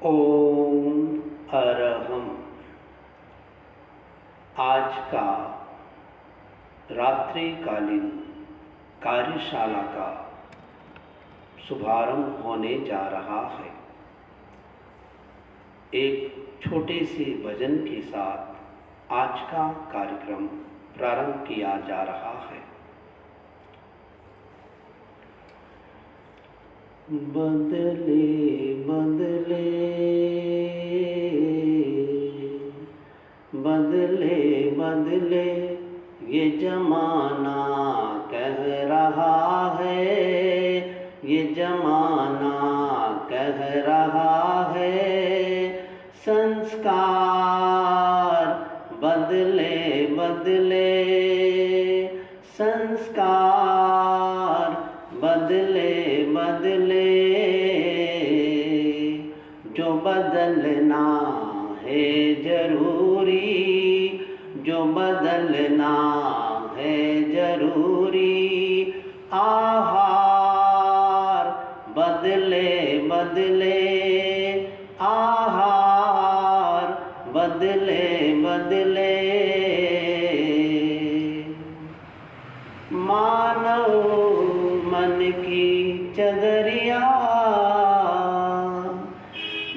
ओम अरहम। आज का रात्रिकालीन कार्यशाला का शुभारंभ होने जा रहा है। एक छोटे से भजन के साथ आज का कार्यक्रम प्रारंभ किया जा रहा है। बदले बदले बदले बदले ये जमाना कह रहा है, ये जमाना कह रहा है। संस्कार बदले बदले, संस्कार बदले बदले। जो बदलना है जरूरी, जो बदलना है जरूरी। आहार बदले बदले, आहार बदले बदले। मानव मन की चदरिया,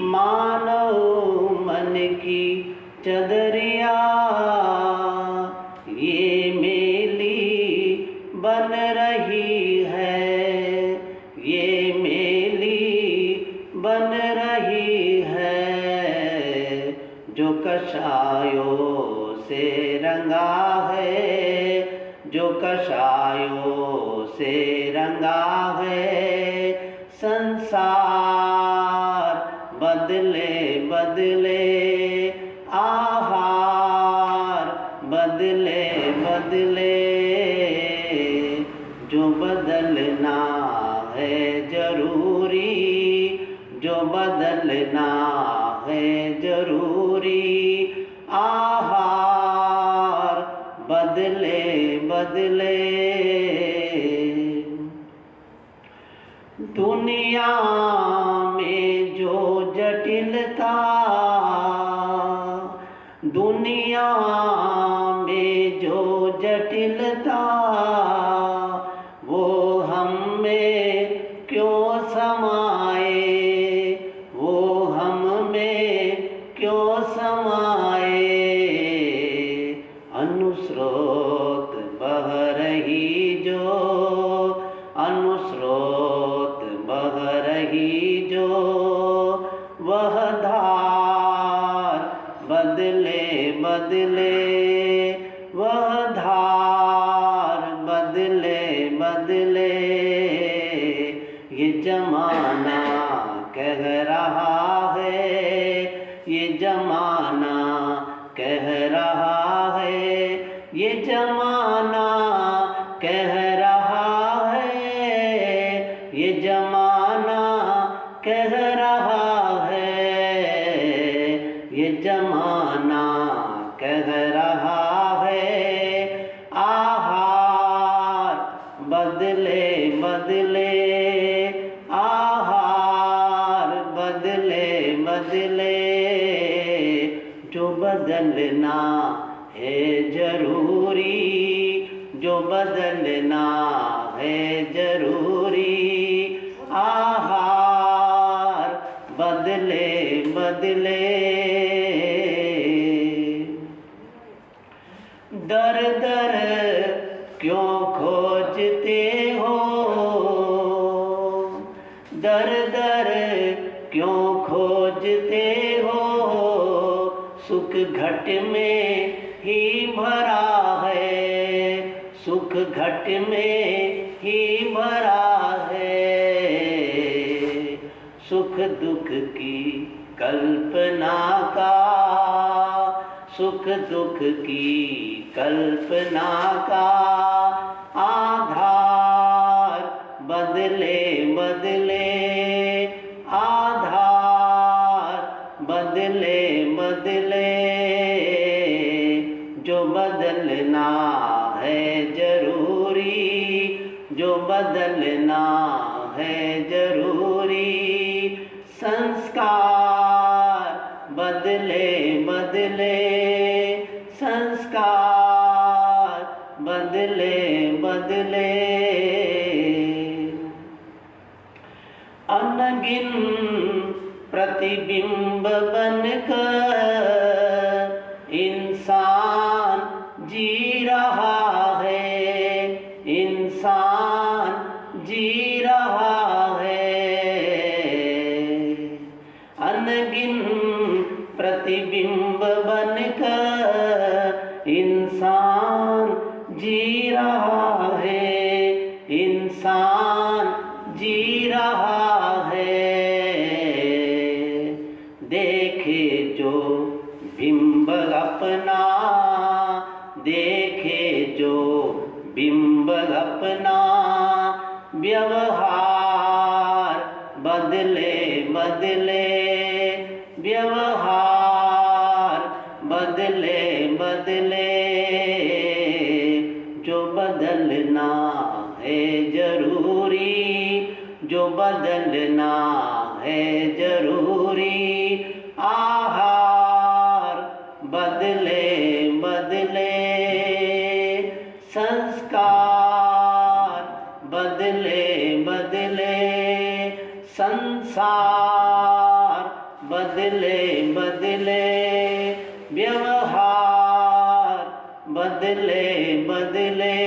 मानव मन की चदरिया, ये मेली बन रही है, ये मेली बन रही है। जो कषायों से रंगा है, जो कषायों से रंगा है। संसार बदले बदले, आहार बदले बदले। जो बदलना है जरूरी, जो बदलना है जरूरी। आहार बदले बदले। दुनिया में जो जटिलता, दुनिया में जो जटिलता, वो हम में क्यों समाए, वो हम में क्यों समाए। अनुस्रोत बह रही जो, अनुस्रोत बह रही जो, वह धार बदले बदले, वह धार बदले बदले। ये जमाना कह रहा है, ये जमाना कह रहा है, ये जमाना कह रहा है, ये जमाना कह रहा है, ये जमाना कह रहा है। आहार बदले बदले, आहार बदले बदले। जो बदलना है जरूरी, जो बदलना है जरूरी। आहार बदले बदले। दर दर क्यों खोजते हो, दर दर क्यों खोजते हो। सुख घट में ही भरा है, सुख घट में ही भरा है। सुख दुख की कल्पना का, सुख दुख की कल्पना का। आधार बदले बदले, आधार बदले बदले। जो बदलना है जरूरी, जो बदलना है जरूरी। संस्कार बदले बदले संस्कार, बदले बदले अनगिन प्रतिबिंब बनकर इंसान जी रहा है, इंसान जी रहा है। अनगिन प्रतिबिंब बनकर इंसान जी रहा है, इंसान जी रहा है। देखे जो बिंब अपना, देखे जो बिंब अपना, व्यवहार बदले बदले, व्यवहार बदले बदले। जो बदलना है जरूरी, जो बदलना है जरूरी, आहार बदले बदले, संस्कार बदले बदले, संसार बदले बदले, व्यवहार बदले बदले,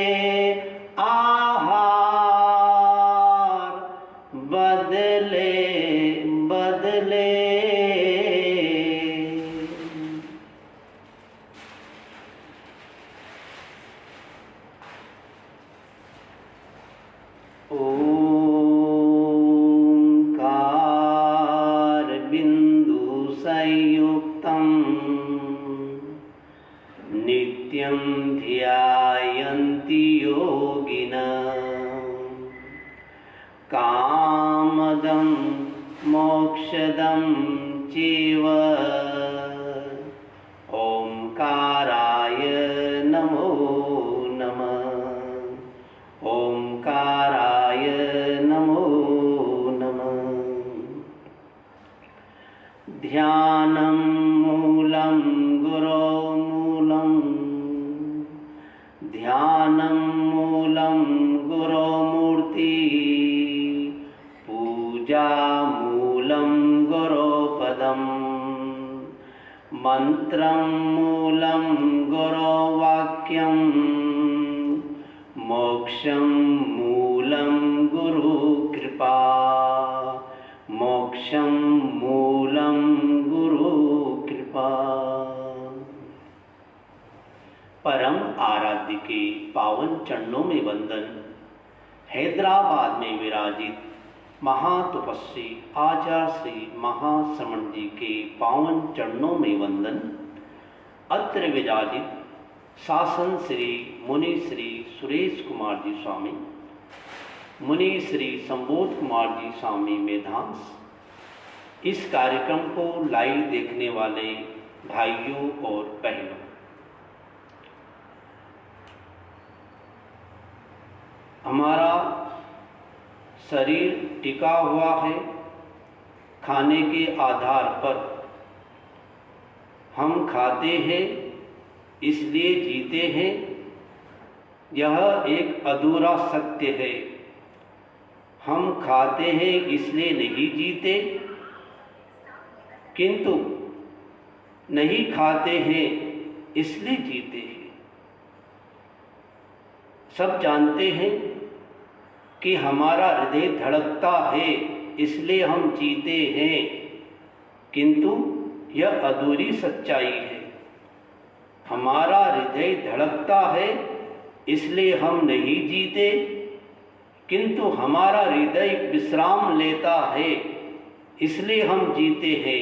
आहार बदले बदले। ओंकार बिंदु संयुक्तम नित्यं ध्यायन्ति योगिनः कामदं मोक्षदं चैव। ओंकाराय नमो नमः, ओंकाराय नमो नमः। ध्यानं मूलं गुरो मूलं, ध्यानं मूलं गुरो मूर्ति, पूजा मूलं गुरो पदं, मंत्रं मूलं गुरो वाक्यं, मोक्षं मूलं गुरु कृपा, मोक्षं मूलं गुरु कृपा। परम आराध्य के पावन चरणों में वंदन। हैदराबाद में विराजित महातपस्वी आचार्य श्री महाश्रमण जी के पावन चरणों में वंदन। अत्र विराजित शासन श्री मुनि श्री सुरेश कुमार जी स्वामी, मुनि श्री संबोध कुमार जी स्वामी मेधांश, इस कार्यक्रम को लाइव देखने वाले भाइयों और बहनों, हमारा शरीर टिका हुआ है खाने के आधार पर। हम खाते हैं इसलिए जीते हैं, यह एक अधूरा सत्य है। हम खाते हैं इसलिए नहीं जीते, किंतु नहीं खाते हैं इसलिए जीते हैं। सब जानते हैं कि हमारा हृदय धड़कता है इसलिए हम जीते हैं, किंतु यह अधूरी सच्चाई है। हमारा हृदय धड़कता है इसलिए हम नहीं जीते, किंतु हमारा हृदय विश्राम लेता है इसलिए हम जीते हैं।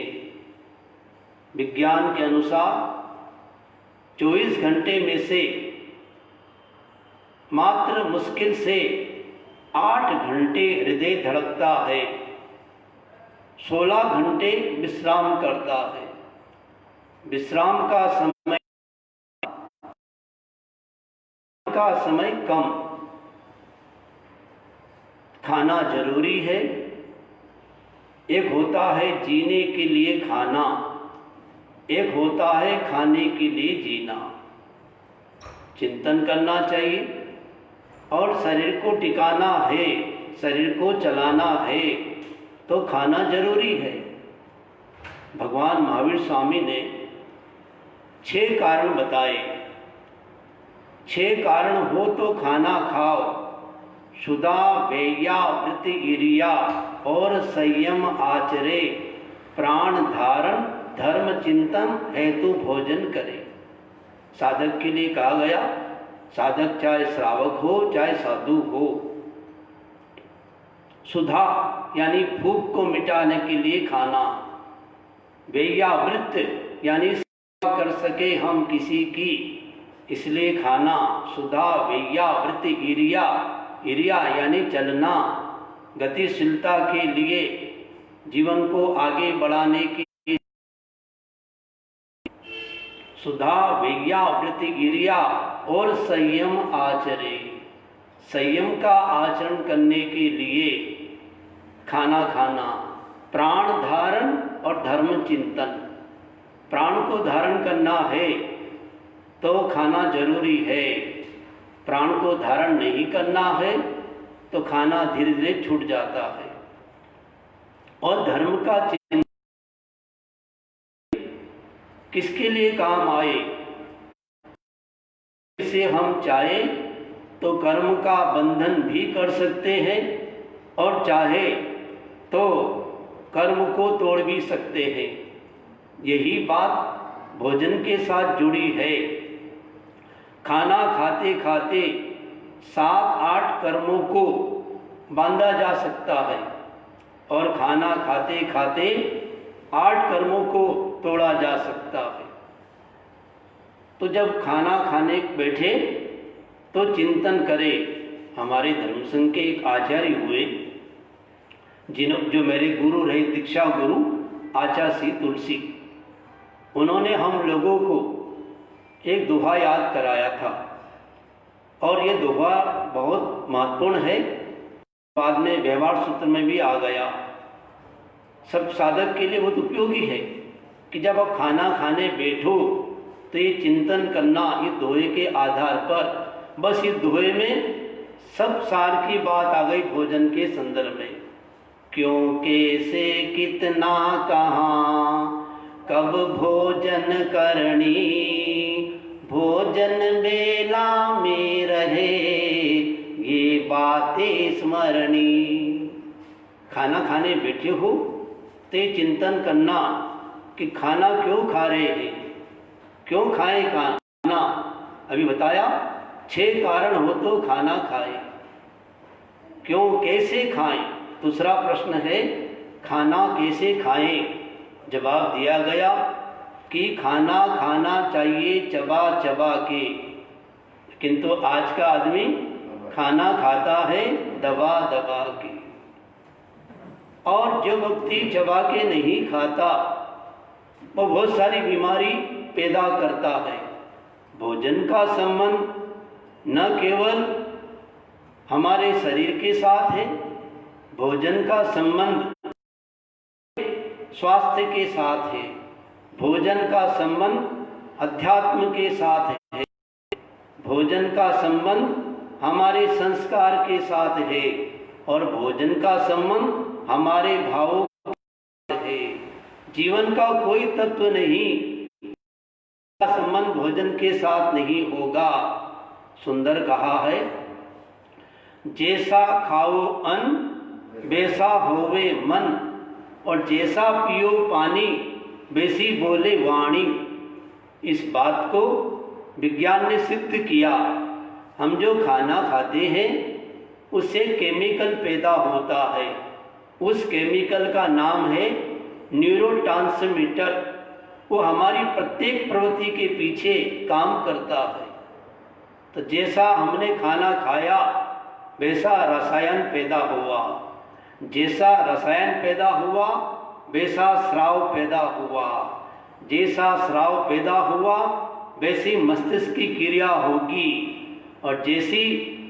विज्ञान के अनुसार 24 घंटे में से मात्र मुश्किल से 8 घंटे हृदय धड़कता है, 16 घंटे विश्राम करता है। विश्राम का समय कम। खाना जरूरी है। एक होता है जीने के लिए खाना, एक होता है खाने के लिए जीना, चिंतन करना चाहिए। और शरीर को टिकाना है, शरीर को चलाना है तो खाना जरूरी है। भगवान महावीर स्वामी ने 6 कारण बताए। 6 कारण हो तो खाना खाओ, सुधा वेया वृत्ति इरिया और संयम आचरे, प्राण धारण धर्म चिंतन हेतु भोजन करे। साधक के लिए कहा गया, साधक चाहे श्रावक हो चाहे साधु हो। सुधा यानी भूख को मिटाने के लिए खाना, वेयावृत्त यानी सेवा कर सके हम किसी की इसलिए खाना, सुधा वेयावृत्त इरिया, इरिया यानी चलना, गतिशीलता के लिए, जीवन को आगे बढ़ाने की। सुधा वेयावृत्ति इरिया और संयम आचरे, संयम का आचरण करने के लिए खाना खाना। प्राण धारण और धर्म चिंतन, प्राण को धारण करना है तो खाना जरूरी है, प्राण को धारण नहीं करना है तो खाना धीरे धीरे छूट जाता है। और धर्म का चिंतन किसके लिए काम आए, इसे हम चाहे तो कर्म का बंधन भी कर सकते हैं और चाहे तो कर्म को तोड़ भी सकते हैं। यही बात भोजन के साथ जुड़ी है। खाना खाते खाते 7-8 कर्मों को बांधा जा सकता है और खाना खाते खाते 8 कर्मों को तोड़ा जा सकता है। तो जब खाना खाने बैठे तो चिंतन करें। हमारे धर्म संघ के एक आचार्य हुए जो मेरे गुरु रहे, दीक्षा गुरु आचार्य श्री तुलसी, उन्होंने हम लोगों को एक दोहा याद कराया था और ये दोहा बहुत महत्वपूर्ण है, बाद में व्यवहार सूत्र में भी आ गया। सब साधक के लिए बहुत उपयोगी है कि जब आप खाना खाने बैठो तो ये चिंतन करना, ये दोहे के आधार पर, बस इस दोहे में सब सार की बात आ गई भोजन के संदर्भ में। क्यों, कैसे, कितना, कहाँ, कब भोजन करनी, भोजन बेला में रहे ये बातें स्मरणी। खाना खाने बैठे हो तो ये चिंतन करना कि खाना क्यों खा रहे हैं, क्यों खाएं खाना। अभी बताया 6 कारण हो तो खाना खाएं। क्यों, कैसे खाएं, दूसरा प्रश्न है खाना कैसे खाएं। जवाब दिया गया कि खाना खाना चाहिए चबा चबा के, किंतु आज का आदमी खाना खाता है दबा दबा के। और जो व्यक्ति चबा के नहीं खाता वो बहुत सारी बीमारी पैदा करता है। भोजन का संबंध न केवल हमारे शरीर के साथ है, भोजन का संबंध स्वास्थ्य के साथ है, भोजन का संबंध अध्यात्म के साथ है, भोजन का संबंध हमारे संस्कार के साथ है और भोजन का संबंध हमारे भावों के साथ है। जीवन का कोई तत्व नहीं का संबंध भोजन के साथ नहीं होगा। सुंदर कहा है, जैसा खाओ अन्न वैसा होवे मन, और जैसा पियो पानी वैसी बोले वाणी। इस बात को विज्ञान ने सिद्ध किया। हम जो खाना खाते हैं उससे केमिकल पैदा होता है, उस केमिकल का नाम है न्यूरोट्रांसमीटर। वो हमारी प्रत्येक प्रवृत्ति के पीछे काम करता है। तो जैसा हमने खाना खाया वैसा रसायन पैदा हुआ, जैसा रसायन पैदा हुआ वैसा स्राव पैदा हुआ, जैसा स्राव पैदा हुआ वैसी मस्तिष्क की क्रिया होगी, और जैसी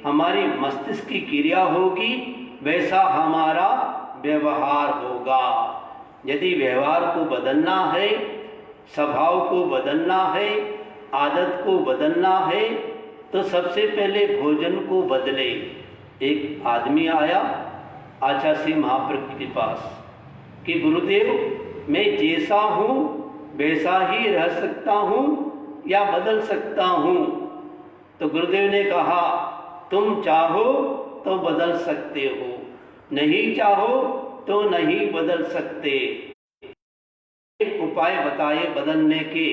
हमारी मस्तिष्क की क्रिया होगी वैसा हमारा व्यवहार होगा। यदि व्यवहार को बदलना है स्वभाव को बदलना है, आदत को बदलना है, तो सबसे पहले भोजन को बदले। एक आदमी आया आचार्य श्री महाप्रभु के पास कि गुरुदेव मैं जैसा हूँ वैसा ही रह सकता हूँ या बदल सकता हूँ? तो गुरुदेव ने कहा तुम चाहो तो बदल सकते हो, नहीं चाहो तो नहीं बदल सकते। एक उपाय बताए बदलने के,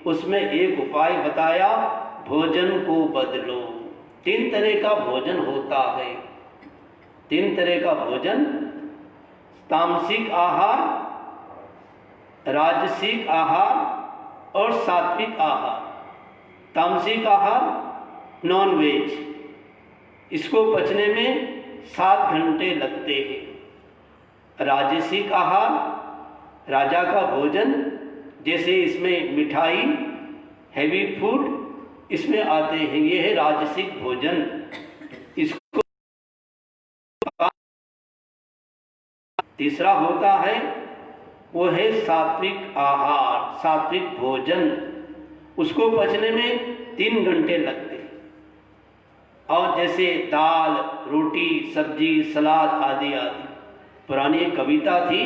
उसमें एक उपाय बताया भोजन को बदलो। 3 तरह का भोजन होता है। 3 तरह का भोजन, तामसिक आहार, राजसिक आहार और सात्विक आहार। तामसिक आहार नॉन वेज, इसको पचने में 7 घंटे लगते हैं। राजसिक आहार, राजा का भोजन, जैसे इसमें मिठाई, हैवी फूड इसमें आते हैं, ये है राजसिक भोजन। इसको तीसरा होता है वो है सात्विक आहार, सात्विक भोजन, उसको पचने में 3 घंटे लगते हैं। और जैसे दाल, रोटी, सब्जी, सलाद आदि आदि। पुरानी एक कविता थी,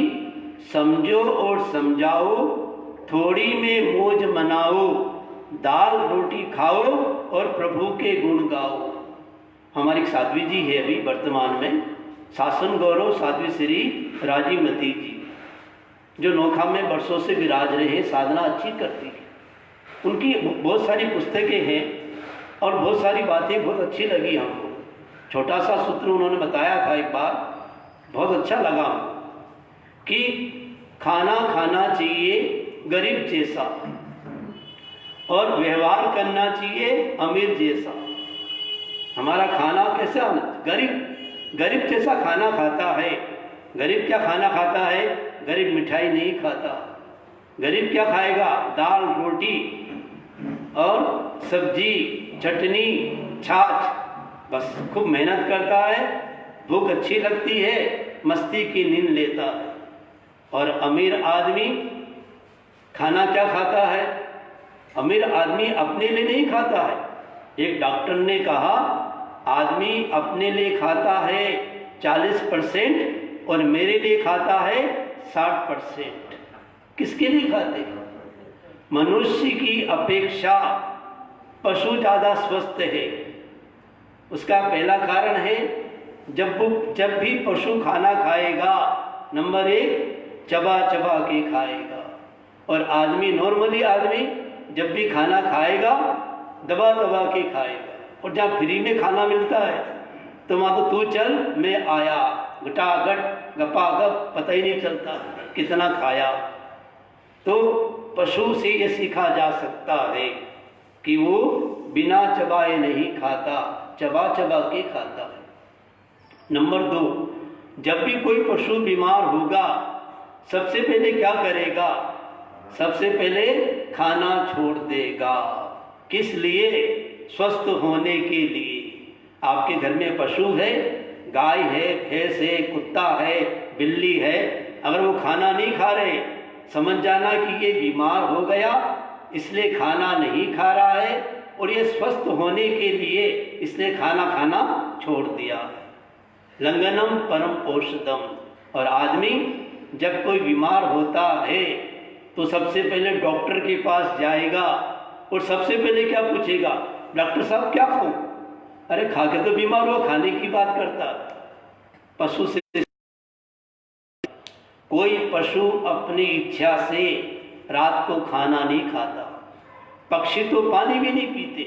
समझो और समझाओ, थोड़ी में मौज मनाओ, दाल रोटी खाओ और प्रभु के गुण गाओ। हमारी साध्वी जी है अभी वर्तमान में, शासन गौरव साध्वी श्री राजीमती जी, जो नोखा में वर्षों से विराज रहे हैं, साधना अच्छी करती है। उनकी बहुत सारी पुस्तकें हैं और बहुत सारी बातें बहुत अच्छी लगी हमको। छोटा सा सूत्र उन्होंने बताया था एक बार, बहुत अच्छा लगा कि खाना खाना चाहिए गरीब जैसा और व्यवहार करना चाहिए अमीर जैसा। हमारा खाना कैसा, गरीब जैसा खाना खाता है। गरीब क्या खाना खाता है? गरीब मिठाई नहीं खाता। गरीब क्या खाएगा? दाल रोटी और सब्जी, चटनी, छाछ, बस खूब मेहनत करता है, भूख अच्छी लगती है, मस्ती की नींद लेता है। और अमीर आदमी खाना क्या खाता है? अमीर आदमी अपने लिए नहीं खाता है। एक डॉक्टर ने कहा आदमी अपने लिए खाता है 40% और मेरे लिए खाता है 60%। किसके लिए खाते हैं? मनुष्य की अपेक्षा पशु ज़्यादा स्वस्थ है। उसका पहला कारण है, जब भी पशु खाना खाएगा, नंबर 1 चबा चबा के खाएगा। और आदमी, नॉर्मली आदमी जब भी खाना खाएगा दबा दबा के खाएगा। और जहाँ फ्री में खाना मिलता है तो वहाँ तो तू चल मैं आया, घटाघट गपागप, पता ही नहीं चलता कितना खाया। तो पशु से ये सीखा जा सकता है कि वो बिना चबाए नहीं खाता, चबा चबा के खाता है। नंबर 2, जब भी कोई पशु बीमार होगा सबसे पहले क्या करेगा? सबसे पहले खाना छोड़ देगा। किस लिए? स्वस्थ होने के लिए। आपके घर में पशु है, गाय है, भैंस है, कुत्ता है, बिल्ली है, अगर वो खाना नहीं खा रहे, समझ जाना कि ये बीमार हो गया, इसलिए खाना नहीं खा रहा है और ये स्वस्थ होने के लिए इसने खाना खाना छोड़ दिया है। लंघनम परम औषधम। और आदमी जब कोई बीमार होता है तो सबसे पहले डॉक्टर के पास जाएगा और सबसे पहले क्या पूछेगा? डॉक्टर साहब क्या खाऊं? अरे खा के तो बीमार हो, खाने की बात करता। पशु से कोई पशु अपनी इच्छा से रात को खाना नहीं खाता, पक्षी तो पानी भी नहीं पीते।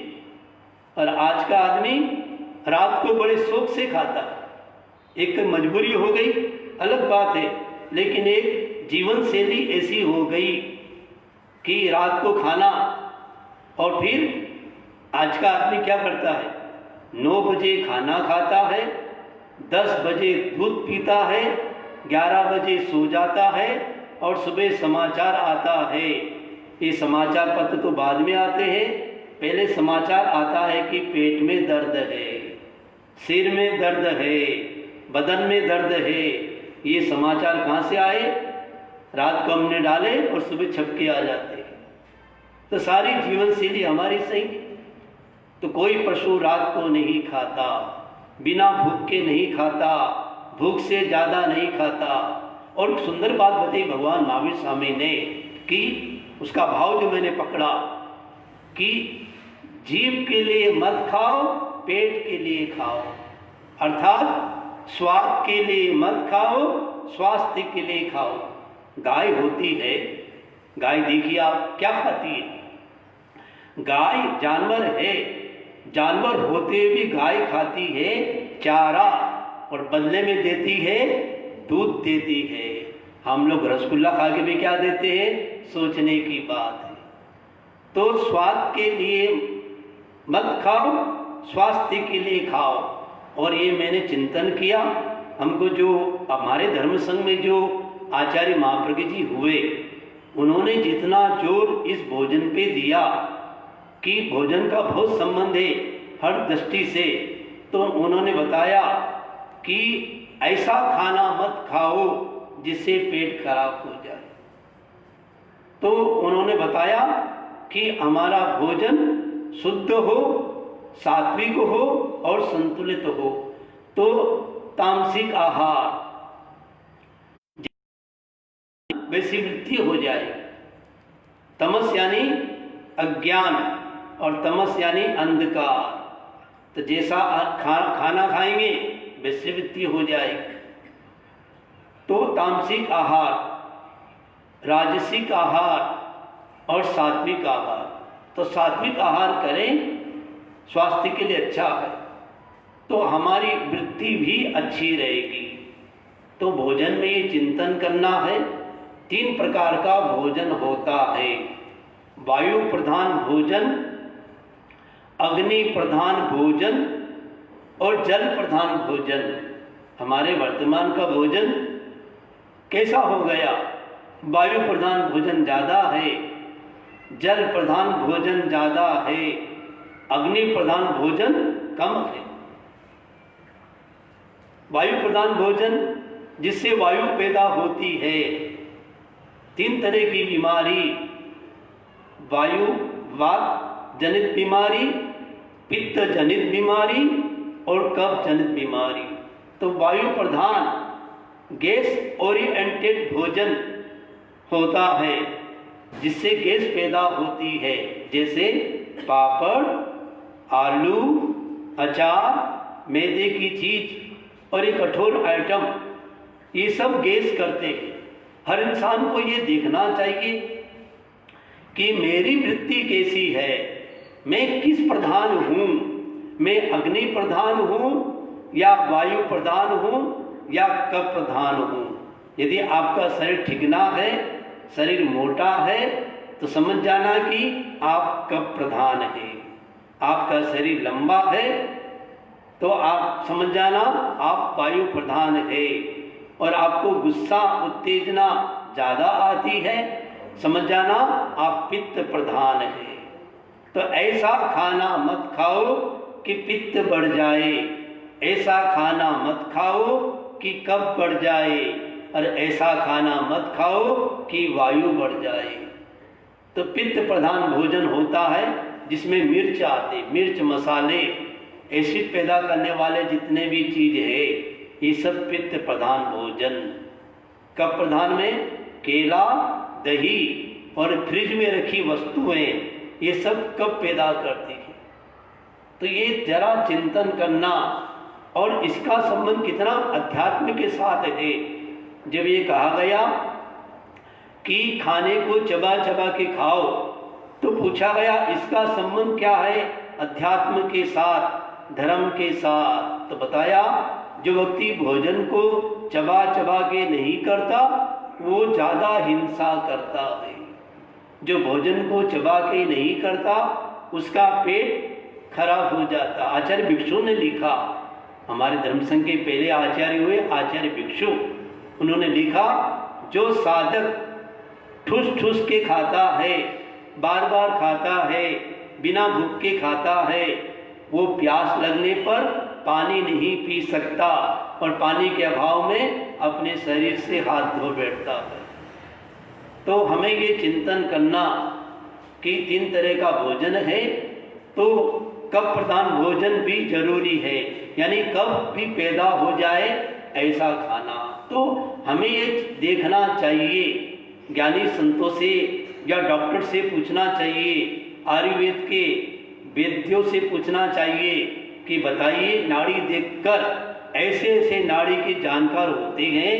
और आज का आदमी रात को बड़े शौक से खाता है। एक मजबूरी हो गई, अलग बात है, लेकिन एक जीवन शैली ऐसी हो गई कि रात को खाना। और फिर आज का आदमी क्या करता है? 9 बजे खाना खाता है, 10 बजे दूध पीता है, 11 बजे सो जाता है और सुबह समाचार आता है। ये समाचार पत्र तो बाद में आते हैं, पहले समाचार आता है कि पेट में दर्द है, सिर में दर्द है, बदन में दर्द है। ये समाचार कहाँ से आए? रात को हमने डाले और सुबह छप के आ जाते हैं। तो सारी जीवन शैली हमारी सही। तो कोई पशु रात को नहीं खाता, बिना भूख के नहीं खाता, भूख से ज़्यादा नहीं खाता। और सुंदर बात बताई भगवान महावीर स्वामी ने कि उसका भाव जो मैंने पकड़ा कि जीभ के लिए मत खाओ, पेट के लिए खाओ। अर्थात स्वाद के लिए मत खाओ, स्वास्थ्य के लिए खाओ। गाय होती है, गाय देखिए आप क्या खाती है। गाय जानवर है, जानवर होते हुए भी गाय खाती है चारा और बदले में देती है दूध देती है। हम लोग रसगुल्ला खा के भी क्या देते हैं, सोचने की बात है। तो स्वाद के लिए मत खाओ, स्वास्थ्य के लिए खाओ। और ये मैंने चिंतन किया, हमको जो हमारे धर्म संघ में जो आचार्य महाप्रज्ञ जी हुए, उन्होंने जितना जोर इस भोजन पे दिया कि भोजन का बहुत संबंध है हर दृष्टि से, तो उन्होंने बताया कि ऐसा खाना मत खाओ जिससे पेट खराब हो जाए। तो उन्होंने बताया कि हमारा भोजन शुद्ध हो, सात्विक हो और संतुलित हो। तो तामसिक आहार वैसी वृद्धि हो जाए। तमस यानी अज्ञान और तमस यानी अंधकार। तो जैसा खाना खाएंगे वैसी वृद्धि हो जाएगी। तो तामसिक आहार, राजसिक आहार और सात्विक आहार। तो सात्विक आहार करें, स्वास्थ्य के लिए अच्छा है, तो हमारी वृत्ति भी अच्छी रहेगी। तो भोजन में ये चिंतन करना है। 3 प्रकार का भोजन होता है, वायु प्रधान भोजन, अग्नि प्रधान भोजन और जल प्रधान भोजन। हमारे वर्तमान का भोजन कैसा हो गया, वायु प्रधान भोजन ज़्यादा है, जल प्रधान भोजन ज़्यादा है, अग्नि प्रधान भोजन कम है। वायु प्रधान भोजन जिससे वायु पैदा होती है। 3 तरह की बीमारी, वायु वात जनित बीमारी, पित्त जनित बीमारी और कफ जनित बीमारी। तो वायु प्रधान गैस ओरिएंटेड भोजन होता है जिससे गैस पैदा होती है, जैसे पापड़, आलू, अचार, मैदे की चीज और एक कठोर आइटम, ये सब गैस करते हैं। हर इंसान को ये देखना चाहिए कि मेरी वृत्ति कैसी है, मैं किस प्रधान हूँ, मैं अग्नि प्रधान हूँ या वायु प्रधान हूँ या कफ प्रधान हूँ। यदि आपका शरीर ठिकना है, शरीर मोटा है, तो समझ जाना कि आप कफ प्रधान है। आपका शरीर लंबा है तो आप समझ जाना आप वायु प्रधान है। और आपको गुस्सा उत्तेजना ज़्यादा आती है, समझ जाना आप पित्त प्रधान है। तो ऐसा खाना मत खाओ कि पित्त बढ़ जाए, ऐसा खाना मत खाओ कि कफ बढ़ जाए, और ऐसा खाना मत खाओ कि वायु बढ़ जाए। तो पित्त प्रधान भोजन होता है जिसमें मिर्च आते, मिर्च मसाले, एसिड पैदा करने वाले जितने भी चीज़ है, ये सब पित्त प्रधान भोजन। कफ प्रधान में केला, दही और फ्रिज में रखी वस्तुएं, ये सब कफ पैदा करती है। तो ये जरा चिंतन करना। और इसका संबंध कितना अध्यात्म के साथ है। जब ये कहा गया कि खाने को चबा चबा के खाओ, तो पूछा गया इसका संबंध क्या है अध्यात्म के साथ, धर्म के साथ। तो बताया जो व्यक्ति भोजन को चबा चबा के नहीं करता वो ज़्यादा हिंसा करता है। जो भोजन को चबा के नहीं करता उसका पेट खराब हो जाता। आचार्य भिक्षु ने लिखा, हमारे धर्म संघ के पहले आचार्य हुए आचार्य भिक्षु, उन्होंने लिखा जो साधक ठूस ठूस के खाता है, बार बार खाता है, बिना भूख के खाता है, वो प्यास लगने पर पानी नहीं पी सकता और पानी के अभाव में अपने शरीर से हाथ धो बैठता है। तो हमें ये चिंतन करना कि 3 तरह का भोजन है, तो कब प्रधान भोजन भी जरूरी है, यानी कब भी पैदा हो जाए ऐसा खाना। तो हमें ये देखना चाहिए, ज्ञानी संतों से या डॉक्टर से पूछना चाहिए, आयुर्वेद के वैद्यों से पूछना चाहिए कि बताइए, नाड़ी देखकर ऐसे ऐसे नाड़ी के जानकार होते हैं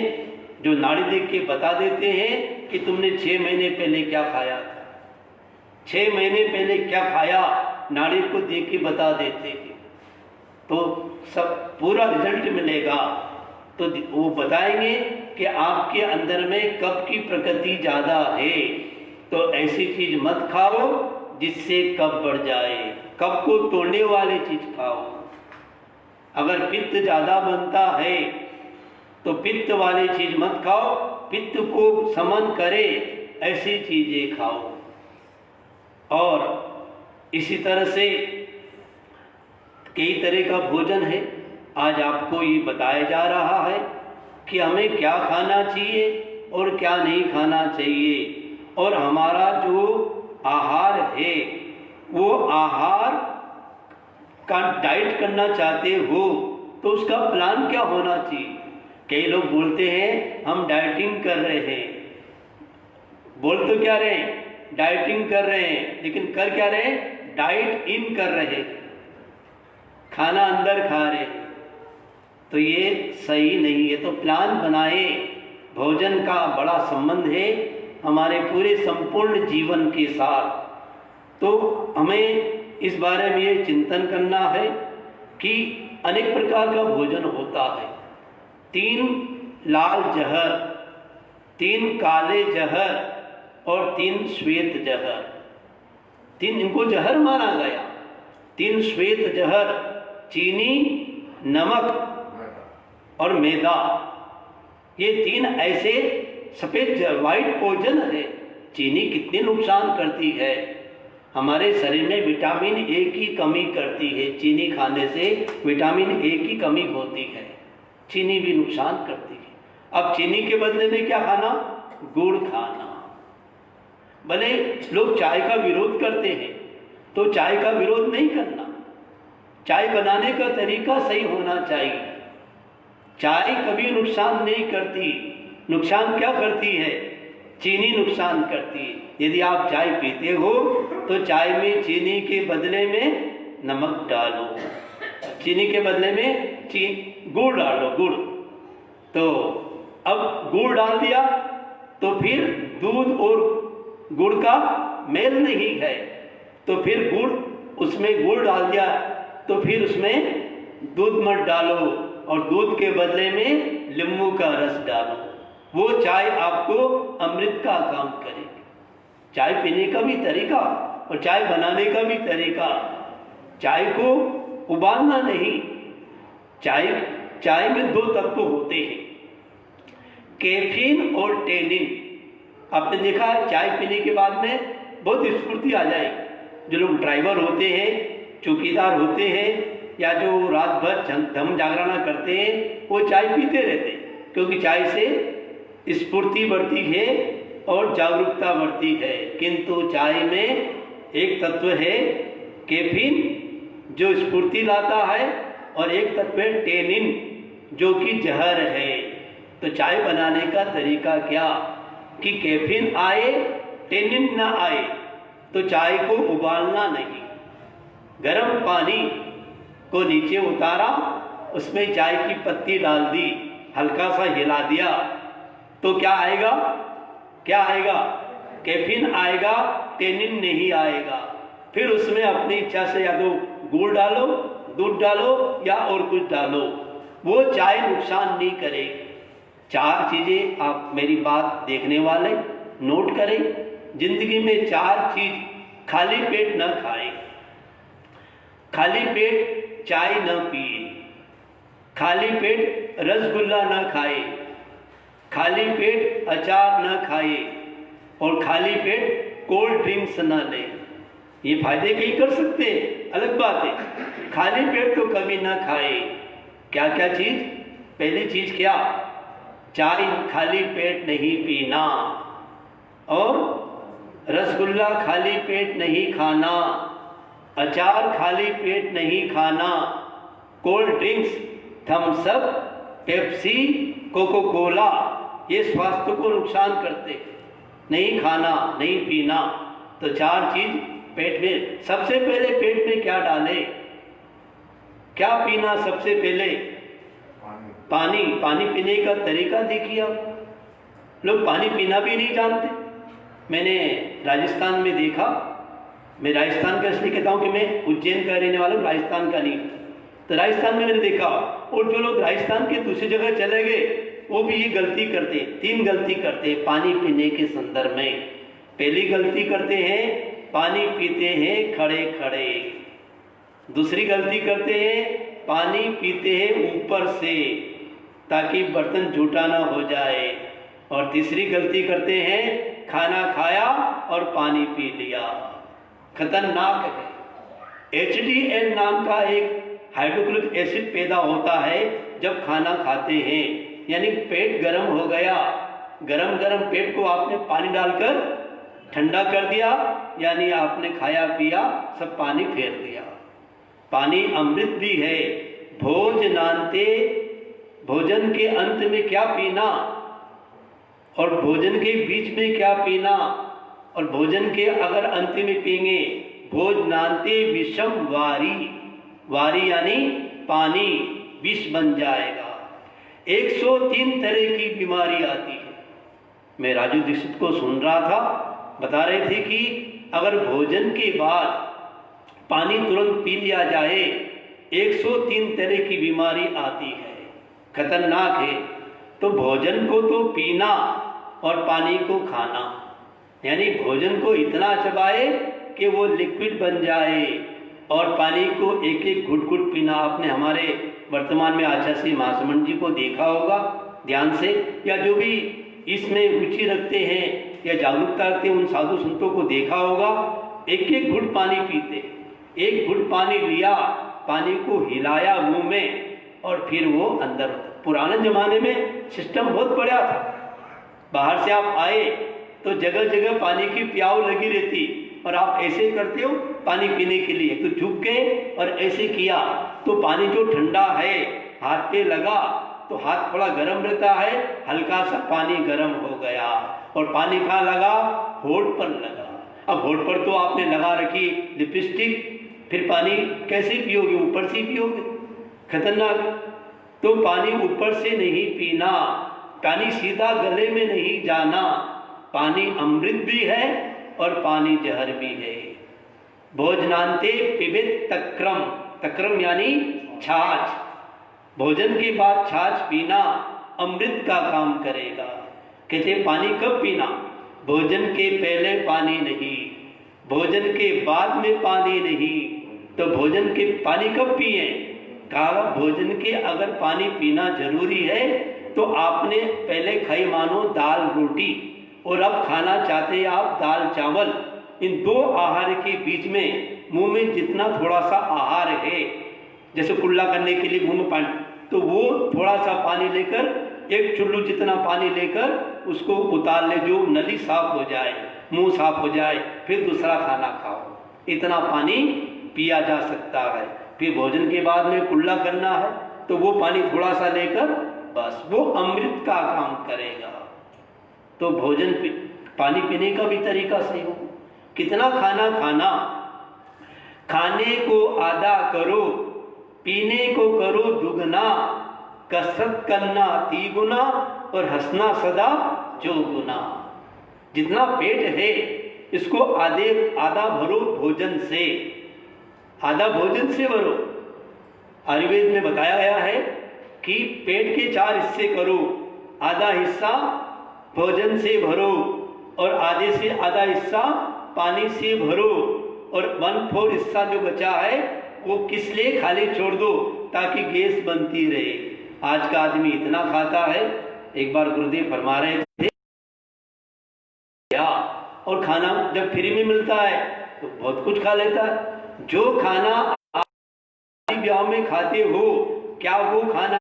जो नाड़ी देख के बता देते हैं कि तुमने 6 महीने पहले क्या खाया था, 6 महीने पहले क्या खाया, नाड़ी को देख के बता देते हैं, तो सब पूरा रिजल्ट मिलेगा। तो वो बताएंगे कि आपके अंदर में कब की प्रकृति ज़्यादा है, तो ऐसी चीज़ मत खाओ जिससे कब बढ़ जाए, कब को तोड़ने वाली चीज़ खाओ। अगर पित्त ज़्यादा बनता है तो पित्त वाली चीज़ मत खाओ, पित्त को समन करे ऐसी चीज़ें खाओ। और इसी तरह से कई तरह का भोजन है, आज आपको ये बताया जा रहा है कि हमें क्या खाना चाहिए और क्या नहीं खाना चाहिए। और हमारा जो आहार है वो आहार का डाइट करना चाहते हो तो उसका प्लान क्या होना चाहिए। कई लोग बोलते हैं हम डाइटिंग कर रहे हैं, बोल तो क्या रहे हैं, डाइटिंग कर रहे हैं, लेकिन कर क्या रहे हैं, डाइट इन कर रहे हैं, खाना अंदर खा रहे हैं, तो ये सही नहीं है। तो प्लान बनाए, भोजन का बड़ा संबंध है हमारे पूरे संपूर्ण जीवन के साथ। तो हमें इस बारे में ये चिंतन करना है कि अनेक प्रकार का भोजन होता है, 3 लाल जहर, 3 काले जहर और 3 श्वेत जहर, 3 इनको जहर माना गया। 3 श्वेत जहर चीनी, नमक और मैदा, ये 3 ऐसे सफेद व्हाइट पॉइजन है। चीनी कितनी नुकसान करती है, हमारे शरीर में विटामिन ए की कमी करती है, चीनी खाने से विटामिन ए की कमी होती है, चीनी भी नुकसान करती है। अब चीनी के बदले में क्या खाना, गुड़ खाना। भले लोग चाय का विरोध करते हैं तो चाय का विरोध नहीं करना, चाय बनाने का तरीका सही होना चाहिए। चाय कभी नुकसान नहीं करती, नुकसान क्या करती है, चीनी नुकसान करती है। यदि आप चाय पीते हो तो चाय में चीनी के बदले में नमक डालो, चीनी के बदले में गुड़ डालो, गुड़। तो अब गुड़ डाल दिया तो फिर दूध और गुड़ का मेल नहीं है, तो फिर गुड़, उसमें गुड़ डाल दिया तो फिर उसमें दूध मत डालो और दूध के बदले में नींबू का रस डालो, वो चाय आपको अमृत का काम करेगी। चाय पीने का भी तरीका और चाय बनाने का भी तरीका, चाय को उबालना नहीं, चाय में 2 तत्व होते हैं, कैफीन और टेनिन। आपने देखा है चाय पीने के बाद में बहुत स्फूर्ति आ जाएगी। जो लोग ड्राइवर होते हैं, चौकीदार होते हैं, या जो रात भर धम जागरणा करते हैं, वो चाय पीते रहते हैं, क्योंकि चाय से स्फूर्ति बढ़ती है और जागरूकता बढ़ती है। किंतु चाय में एक तत्व है कैफीन जो स्फूर्ति लाता है, और एक तत्व है टेनिन जो कि जहर है। तो चाय बनाने का तरीका क्या कि कैफीन आए टेनिन ना आए, तो चाय को उबालना नहीं, गर्म पानी को नीचे उतारा, उसमें चाय की पत्ती डाल दी, हल्का सा हिला दिया, तो क्या आएगा, क्या आएगा, कैफीन आएगा, टेनिन नहीं आएगा। फिर उसमें अपनी इच्छा से या तो गुड़ डालो, दूध डालो या और कुछ डालो, वो चाय नुकसान नहीं करेगी। 4 चीजें आप मेरी बात देखने वाले नोट करें, जिंदगी में 4 चीज खाली पेट न खाएं, खाली पेट चाय न पिए, खाली पेट रसगुल्ला न खाए, खाली पेट अचार न खाए और खाली पेट कोल्ड ड्रिंक्स न ले। ये फायदे कहीं कर सकते हैं, अलग बात है, खाली पेट तो कभी ना खाए। क्या क्या चीज, पहली चीज क्या, चाय खाली पेट नहीं पीना, और रसगुल्ला खाली पेट नहीं खाना, अचार खाली पेट नहीं खाना, cold drinks, Thums Up, Pepsi, Coca Cola ये स्वास्थ्य को नुकसान करते, नहीं खाना, नहीं पीना। तो चार चीज पेट में, सबसे पहले पेट में क्या डाले, क्या पीना सबसे पहले, पानी। पानी पीने का तरीका देखिए आप, लोग पानी पीना भी नहीं जानते। मैंने राजस्थान में देखा, मैं राजस्थान का इसलिए कहता हूँ कि मैं उज्जैन का रहने वाला हूँ, राजस्थान का नहीं। तो राजस्थान में मैंने देखा, और जो लोग राजस्थान के दूसरी जगह चले गए वो भी ये गलती करते, तीन गलती करते पानी पीने के संदर्भ में। पहली गलती करते हैं, पानी पीते हैं खड़े खड़े। दूसरी गलती करते हैं, पानी पीते हैं ऊपर से ताकि बर्तन झूठा ना हो जाए। और तीसरी गलती करते हैं, खाना खाया और पानी पी लिया। खतरनाक है। HDL नाम का एक हाइड्रोक्लोरिक एसिड पैदा होता है जब खाना खाते हैं, यानी पेट गर्म हो गया, गरम गरम पेट को आपने पानी डालकर ठंडा कर दिया, यानी आपने खाया पिया सब पानी फेर दिया। पानी अमृत भी है। भोजनांते, भोजन के अंत में क्या पीना और भोजन के बीच में क्या पीना, और भोजन के अगर अंत में पीएंगे, भोजनांते विषम वारी, वारी यानी पानी विष बन जाएगा। 103 तरह की बीमारी आती है। मैं राजू दीक्षित को सुन रहा था, बता रहे थे कि अगर भोजन के बाद पानी तुरंत पी लिया जाए 103 तरह की बीमारी आती है, खतरनाक है। तो भोजन को तो पीना और पानी को खाना, यानी भोजन को इतना चबाए कि वो लिक्विड बन जाए, और पानी को एक एक घुट घुट पीना। आपने हमारे वर्तमान में आचार्य श्री महासमंड जी को देखा होगा ध्यान से, या जो भी इसमें रुचि रखते हैं या जागरूकता रखते हैं उन साधु संतों को देखा होगा, एक एक घुट पानी पीते। एक घुट पानी लिया, पानी को हिलाया मुंह में और फिर वो अंदर। पुराने जमाने में सिस्टम बहुत बढ़िया था। बाहर से आप आए तो जगह जगह पानी की प्याऊ लगी रहती, और आप ऐसे करते हो पानी पीने के लिए, तो झुक गए और ऐसे किया तो पानी जो ठंडा है हाथ पे लगा तो हाथ थोड़ा गर्म रहता है, हल्का सा पानी गर्म हो गया। और पानी कहाँ लगा, होठ पर लगा। अब होठ पर तो आपने लगा रखी लिपस्टिक, फिर पानी कैसे पियोगे, ऊपर से पियोगे, खतरनाक। तो पानी ऊपर से नहीं पीना, पानी सीधा गले में नहीं जाना। पानी अमृत भी है और पानी जहर भी है। भोजनांते पिबेत तक्रम, तक्रम यानी छाछ। भोजन के बाद छाछ पीना अमृत का काम करेगा। कहते पानी कब पीना, भोजन के पहले पानी नहीं, भोजन के बाद में पानी नहीं। तो भोजन के पानी कब पिए, कहा भोजन के अगर पानी पीना जरूरी है तो आपने पहले खाई मानो दाल रोटी, और अब खाना चाहते हैं आप दाल चावल। इन दो आहार के बीच में मुंह में जितना थोड़ा सा आहार है, जैसे कुल्ला करने के लिए मुंह में पानी, तो वो थोड़ा सा पानी लेकर, एक चुल्लू जितना पानी लेकर उसको उतार ले, जो नली साफ हो जाए, मुंह साफ हो जाए, फिर दूसरा खाना खाओ। इतना पानी पिया जा सकता है। फिर भोजन के बाद में कुल्ला करना है तो वो पानी थोड़ा सा लेकर, बस वो अमृत का काम करेगा। तो भोजन पानी पीने का भी तरीका सही हो। कितना खाना खाना, खाने को आधा करो, पीने को करो दुगना, कसरत करना तिगुना और हंसना सदा चौगुना। जितना पेट है इसको आधा भरो भोजन से, आधा भोजन से भरो। आयुर्वेद में बताया गया है कि पेट के 4 हिस्से करो, आधा हिस्सा भोजन से भरो और आधे से आधा हिस्सा पानी से भरो, और 1/4 हिस्सा जो बचा है वो किस लिए खाली छोड़ दो, ताकि गैस बनती रहे। आज का आदमी इतना खाता है, एक बार गुरुदेव फरमा रहे थे, और खाना जब फ्री में मिलता है तो बहुत कुछ खा लेता है। जो खाना आप ब्याह में खाते हो, क्या वो खाना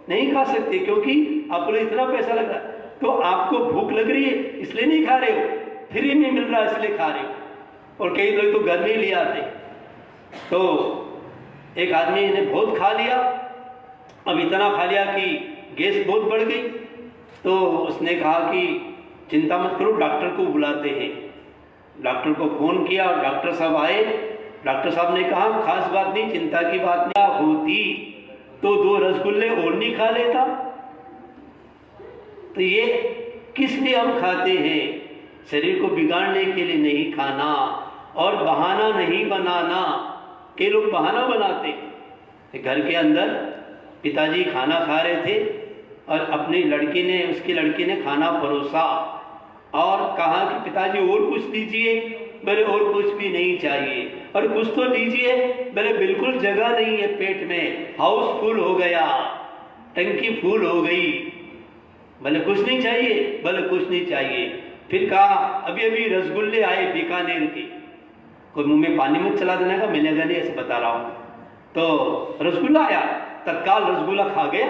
नहीं खा सकते, क्योंकि आपको इतना पैसा लग रहा है। तो आपको भूख लग रही है इसलिए नहीं खा रहे हो, फ्री में मिल रहा है इसलिए खा रहे हो। और कई लोग तो घर में ही ले आते। तो एक आदमी ने बहुत खा लिया, अब इतना खा लिया कि गैस बहुत बढ़ गई। तो उसने कहा कि चिंता मत करो, डॉक्टर को बुलाते हैं। डॉक्टर को फोन किया, डॉक्टर साहब आए। डॉक्टर साहब ने कहा खास बात नहीं, चिंता की बात नहीं, होती तो 2 रसगुल्ले और नहीं खा लेता। तो ये किस लिए हम खाते हैं? शरीर को बिगाड़ने के लिए नहीं खाना और बहाना नहीं बनाना। कई लोग बहाना बनाते। घर के अंदर पिताजी खाना खा रहे थे और अपनी उसकी लड़की ने खाना परोसा और कहा कि पिताजी और कुछ दीजिए। बोले और कुछ भी नहीं चाहिए। और कुछ तो दीजिए। बोले बिल्कुल जगह नहीं है पेट में, हाउस फुल हो गया, टंकी फुल हो गई। बोले कुछ नहीं चाहिए? बोले कुछ नहीं चाहिए। फिर कहा अभी अभी रसगुल्ले आए बीकानेर के, कोई मुंह में पानी मत चला देने का, मिलेगा नहीं ऐसे बता रहा हूं। तो रसगुल्ला आया, तत्काल रसगुल्ला खा गया।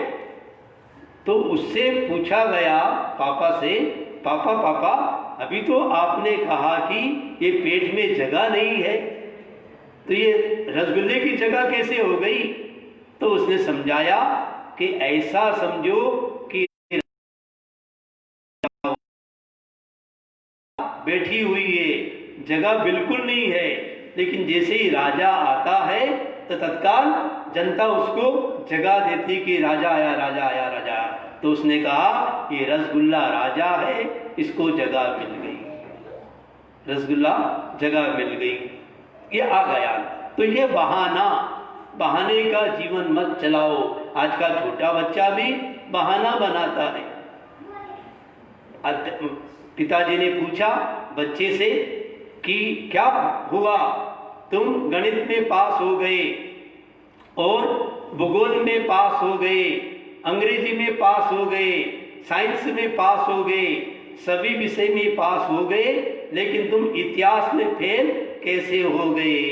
तो उससे पूछा गया पापा से, पापा पापा अभी तो आपने कहा कि ये पेट में जगह नहीं है, तो ये रसगुल्ले की जगह कैसे हो गई? तो उसने समझाया कि ऐसा समझो कि बैठी हुई है, जगह बिल्कुल नहीं है, लेकिन जैसे ही राजा आता है तो तत्काल जनता उसको जगह देती कि राजा आया, राजा आया, राजा आया। तो उसने कहा ये रसगुल्ला राजा है, इसको जगह मिल गई, रसगुल्ला जगह मिल गई, ये आ गया। तो ये बहाने का जीवन मत चलाओ। आज का छोटा बच्चा भी बहाना बनाता है। पिताजी ने पूछा बच्चे से कि क्या हुआ, तुम गणित में पास हो गए और भूगोल में पास हो गए, अंग्रेजी में पास हो गए, साइंस में पास हो गए, सभी विषय में पास हो गए, लेकिन तुम इतिहास में फेल कैसे हो गए?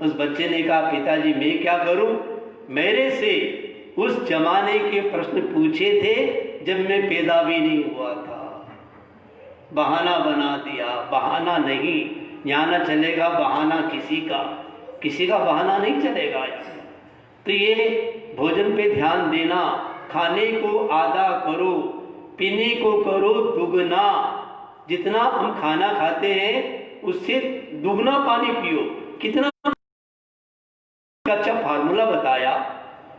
उस बच्चे ने कहा पिताजी मैं क्या करूं, मेरे से उस जमाने के प्रश्न पूछे थे जब मैं पैदा भी नहीं हुआ था। बहाना बना दिया। बहाना नहीं, यहाँ न चलेगा बहाना किसी का बहाना नहीं चलेगा यार। तो ये भोजन पे ध्यान देना, खाने को आधा करो, पीने को करो दुगना। जितना हम खाना खाते हैं उससे दुगना पानी पियो। कितना अच्छा फार्मूला बताया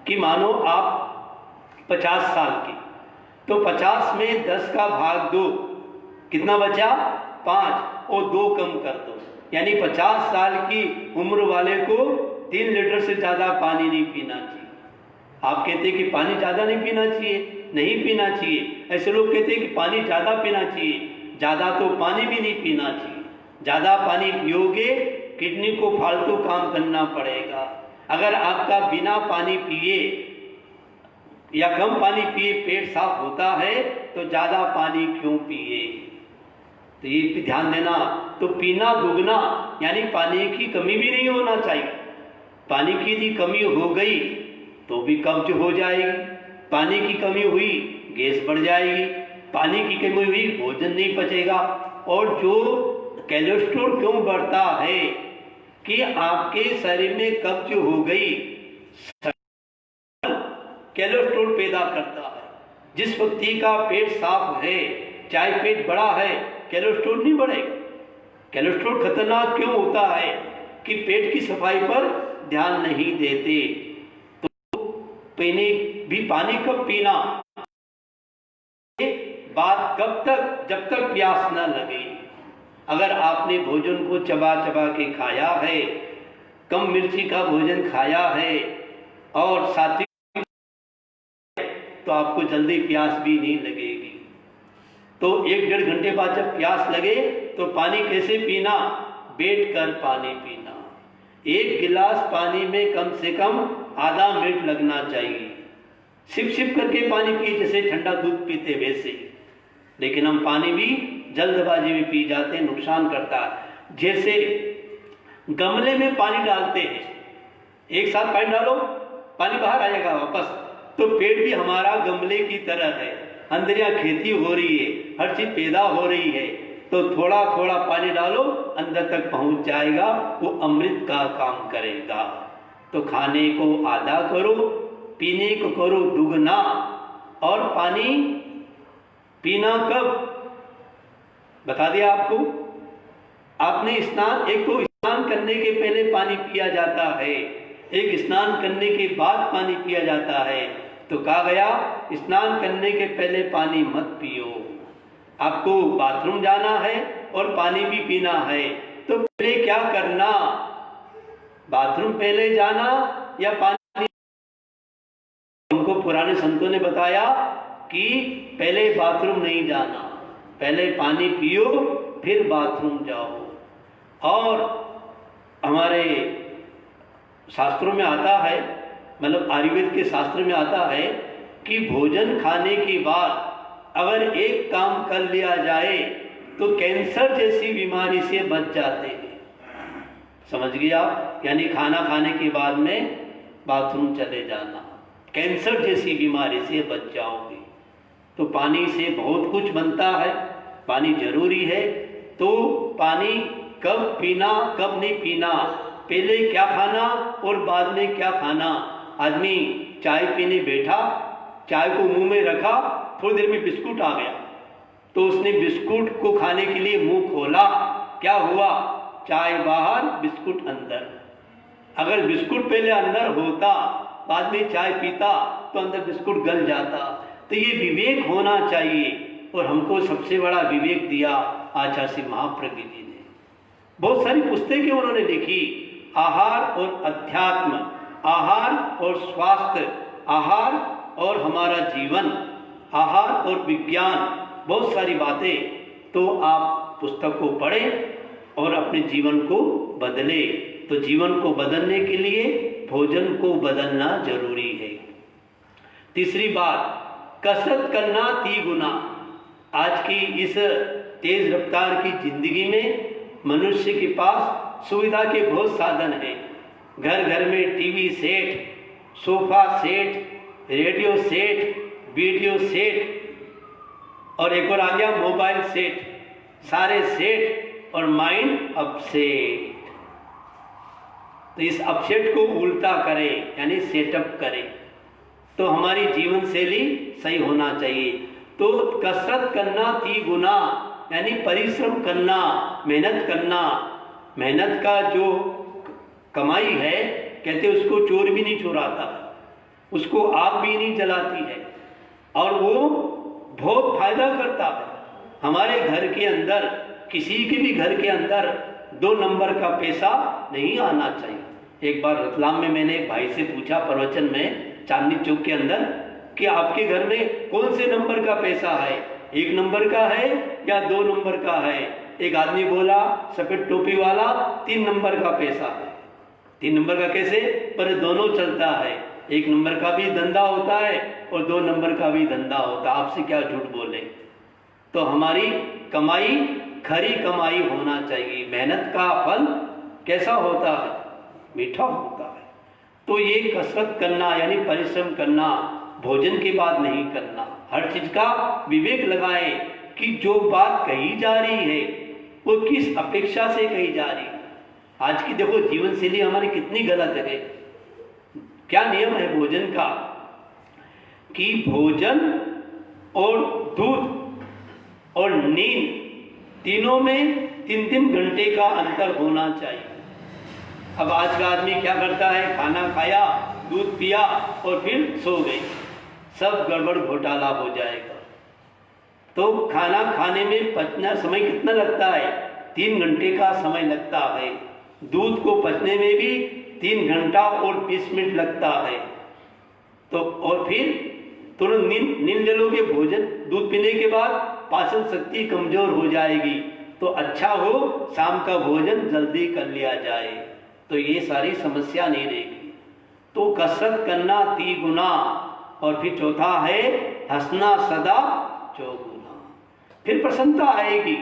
कि मानो आप 50 साल के, तो 50 में 10 का भाग दो, कितना बचा? 5, और 2 कम कर दो, यानी 50 साल की उम्र वाले को 3 लीटर से ज्यादा पानी नहीं पीना चाहिए। आप कहते हैं कि पानी ज्यादा नहीं पीना चाहिए, नहीं पीना चाहिए। ऐसे लोग कहते हैं कि पानी ज्यादा पीना चाहिए, ज्यादा तो पानी भी नहीं पीना चाहिए। ज्यादा पानी पियोगे किडनी को फालतू काम करना पड़ेगा। अगर आपका बिना पानी पिए या कम पानी पिए पेट साफ होता है तो ज्यादा पानी क्यों पिए? तो ये भी ध्यान देना। तो पीना दुगना, यानी पानी की कमी भी नहीं होना चाहिए। पानी की यदि कमी हो गई तो भी कब्ज हो जाएगी, पानी की कमी हुई गैस बढ़ जाएगी, पानी की कमी हुई भोजन नहीं पचेगा। और जो कोलेस्ट्रॉल क्यों बढ़ता है कि आपके शरीर में कब्ज हो गई, कोलेस्ट्रॉल पैदा करता है। जिस व्यक्ति का पेट साफ है, चाहे पेट बड़ा है, कोलेस्ट्रॉल नहीं बढ़ेगा। कोलेस्ट्रॉल खतरनाक क्यों होता है कि पेट की सफाई पर ध्यान नहीं देते। तो पीने भी पानी कब पीना, बात कब तक, जब तक प्यास न लगे। अगर आपने भोजन को चबा चबा के खाया है, कम मिर्ची का भोजन खाया है और सात्विक, तो आपको जल्दी प्यास भी नहीं लगेगी। तो 1-1.5 घंटे बाद जब प्यास लगे तो पानी कैसे पीना? बैठ कर पानी पीना। 1 गिलास पानी में कम से कम आधा मिनट लगना चाहिए। सिप सिप करके पानी पिए, जैसे ठंडा दूध पीते वैसे। लेकिन हम पानी भी जल्दबाजी में पी जाते हैं, नुकसान करता है। जैसे गमले में पानी डालते हैं, एक साथ पानी डालो, पानी बाहर आ जाएगा वापस। तो पेट भी हमारा गमले की तरह है। अंदर यहाँ खेती हो रही है, हर चीज पैदा हो रही है, तो थोड़ा थोड़ा पानी डालो, अंदर तक पहुंच जाएगा, वो अमृत का काम करेगा। तो खाने को आधा करो, पीने को करो दुगना। और पानी पीना कब बता दिया आपको। आपने एक तो स्नान करने के पहले पानी पिया जाता है, एक स्नान करने के बाद पानी पिया जाता है। तो कहा गया स्नान करने के पहले पानी मत पियो। आपको बाथरूम जाना है और पानी भी पीना है, तो पहले क्या करना, बाथरूम पहले जाना या पानी? हमको पुराने संतों ने बताया कि पहले बाथरूम नहीं जाना, पहले पानी पियो फिर बाथरूम जाओ। और हमारे शास्त्रों में आता है, मतलब आयुर्वेद के शास्त्र में आता है कि भोजन खाने के बाद अगर एक काम कर लिया जाए तो कैंसर जैसी बीमारी से बच जाते हैं। समझ गए आप? यानी खाना खाने के बाद में बाथरूम चले जाना, कैंसर जैसी बीमारी से बच जाओगे। तो पानी से बहुत कुछ बनता है, पानी जरूरी है। तो पानी कब पीना कब नहीं पीना, पहले क्या खाना और बाद में क्या खाना। आदमी चाय पीने बैठा, चाय को मुंह में रखा, थोड़ी देर में बिस्कुट आ गया, तो उसने बिस्कुट को खाने के लिए मुंह खोला, क्या हुआ, चाय बाहर बिस्कुट अंदर। अगर बिस्कुट पहले अंदर होता बाद में चाय पीता तो अंदर बिस्कुट गल जाता। तो ये विवेक होना चाहिए, और हमको सबसे बड़ा विवेक दिया आचार्य श्री महाप्रज्ञ जी ने। बहुत सारी पुस्तकें उन्होंने लिखी, आहार और अध्यात्म, आहार और स्वास्थ्य, आहार और हमारा जीवन, आहार और विज्ञान, बहुत सारी बातें। तो आप पुस्तक को पढ़ें और अपने जीवन को बदले। तो जीवन को बदलने के लिए भोजन को बदलना जरूरी है। तीसरी बात, कसरत करना 3 गुना। आज की इस तेज रफ्तार की जिंदगी में मनुष्य के पास सुविधा के बहुत साधन हैं। घर घर में TV set, sofa set, radio set, video set, और एक और आ गया मोबाइल सेट, सारे सेट और माइंड अपसेट। तो इस अपसेट को उल्टा करें, यानी सेटअप करें, तो हमारी जीवन शैली सही होना चाहिए। तो कसरत करना 3 गुना, यानी परिश्रम करना, मेहनत करना। मेहनत का जो कमाई है, कहते उसको चोर भी नहीं चुराता, उसको आग भी नहीं जलाती है, और वो बहुत फायदा करता है। हमारे घर के अंदर, किसी के भी घर के अंदर 2 नंबर का पैसा नहीं आना चाहिए। एक बार रतलाम में मैंने एक भाई से पूछा प्रवचन में, चांदनी चौक के अंदर, कि आपके घर में कौन से नंबर का पैसा है, 1 नंबर का है या 2 नंबर का है? एक आदमी बोला, सफेद टोपी वाला, 3 नंबर का पैसा है। 3 नंबर का कैसे? पर दोनों चलता है, 1 नंबर का भी धंधा होता है और 2 नंबर का भी धंधा होता है। आपसे क्या झूठ बोले। तो हमारी कमाई खरी कमाई होना चाहिए। मेहनत का फल कैसा होता है? मीठा होता है। तो ये कसरत करना, यानी परिश्रम करना, भोजन के बाद नहीं करना। हर चीज का विवेक लगाएं कि जो बात कही जा रही है वो किस अपेक्षा से कही जा रही है। आज की देखो जीवन शैली हमारी कितनी गलत है। क्या नियम है भोजन का कि भोजन और दूध और नींद तीनों में 3-3 घंटे का अंतर होना चाहिए। अब आज का आदमी क्या करता है, खाना खाया, दूध पिया और फिर सो गए, सब गड़बड़ घोटाला हो जाएगा। तो खाना खाने में पचना समय कितना लगता है? 3 घंटे का समय लगता है। दूध को पचने में भी 3 घंटा और 20 मिनट लगता है। तो और फिर तुरंत नींद ले लोगे भोजन, दूध पीने के बाद पाचन शक्ति कमजोर हो जाएगी। तो अच्छा हो शाम का भोजन जल्दी कर लिया जाए, तो ये सारी समस्या नहीं रहेगी। तो कसरत करना 3 गुना, और फिर चौथा है हंसना सदा 4 गुना, फिर प्रसन्नता आएगी।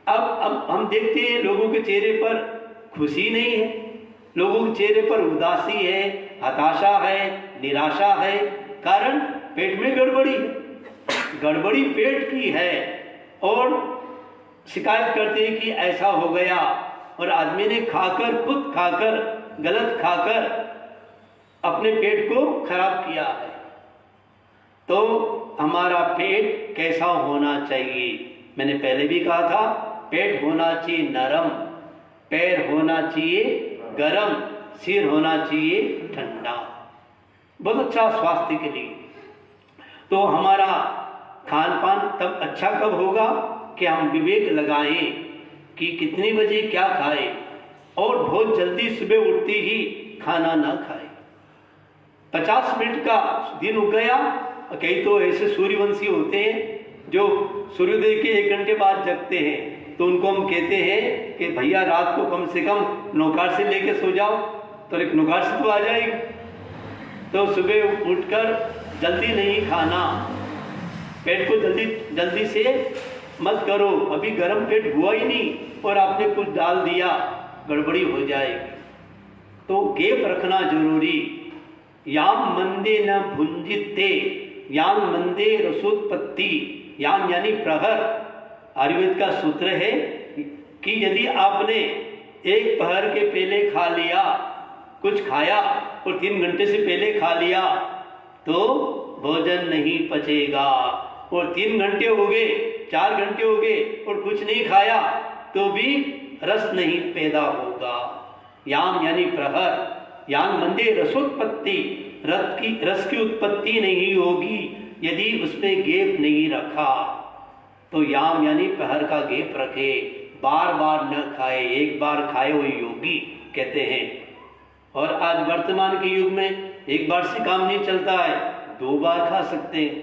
अब हम देखते हैं लोगों के चेहरे पर खुशी नहीं है, लोगों के चेहरे पर उदासी है, हताशा है, निराशा है। कारण पेट में गड़बड़ी है। गड़बड़ी पेट की है और शिकायत करते हैं कि ऐसा हो गया, और आदमी ने खाकर, खुद खाकर, गलत खाकर अपने पेट को खराब किया है। तो हमारा पेट कैसा होना चाहिए? मैंने पहले भी कहा था, पेट होना चाहिए नरम, पैर होना चाहिए गरम, सिर होना चाहिए ठंडा, बहुत अच्छा स्वास्थ्य के लिए। तो हमारा खान पान तब अच्छा कब होगा कि हम विवेक लगाएं कि कितने बजे क्या खाएं, और बहुत जल्दी सुबह उठते ही खाना ना खाएं। 50 मिनट का दिन उग गया, कई तो ऐसे सूर्यवंशी होते हैं जो सूर्योदय के 1 घंटे बाद जगते हैं, तो उनको हम कहते हैं कि भैया रात को कम से कम नौकार से लेके सो जाओ, तो एक नौकार से तो आ जाएगी। तो सुबह उठकर जल्दी नहीं खाना, पेट को जल्दी से मत करो, अभी गर्म पेट हुआ ही नहीं और आपने कुछ डाल दिया, गड़बड़ी हो जाएगी। तो गैप रखना जरूरी। याम मंदे न भुंजिते याम मंदे रसोत्पत्ति, याम यानी प्रहर, आयुर्वेद का सूत्र है कि यदि आपने एक पहर के पहले खा लिया, कुछ खाया और 3 घंटे से पहले खा लिया, तो भोजन नहीं पचेगा, और 3 घंटे हो गए, 4 घंटे हो गए और कुछ नहीं खाया तो भी रस नहीं पैदा होगा। याम यानी प्रहर, याम मंदे रसोत्पत्ति, रस की उत्पत्ति नहीं होगी यदि उसमें गैप नहीं रखा। तो याम यानी प्रहर का गैप रखे, बार बार न खाए, एक बार खाए वो योगी कहते हैं। और आज वर्तमान के युग में एक बार से काम नहीं चलता है, 2 बार खा सकते हैं,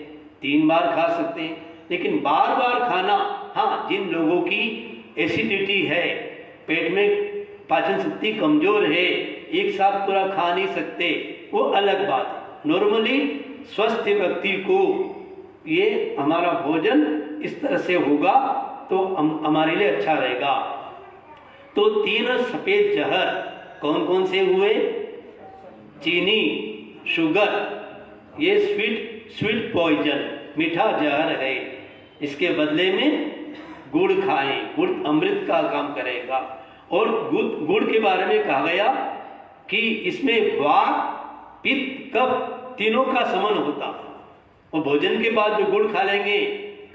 3 बार खा सकते हैं, लेकिन बार बार खाना, हाँ, जिन लोगों की एसिडिटी है, पेट में पाचन शक्ति कमजोर है, एक साथ पूरा खा नहीं सकते, वो अलग बात है। नॉर्मली स्वस्थ व्यक्ति को ये हमारा भोजन इस तरह से होगा तो हमारे लिए अच्छा रहेगा। तो 3 सफेद जहर कौन कौन से हुए? चीनी, शुगर, ये स्वीट पॉइजन, मीठा जहर है। इसके बदले में गुड़ खाएं, गुड़ अमृत का काम करेगा। और गुड़ के बारे में कहा गया कि इसमें वात, पित्त, कफ तीनों का समन होता है, और भोजन के बाद जो गुड़ खा लेंगे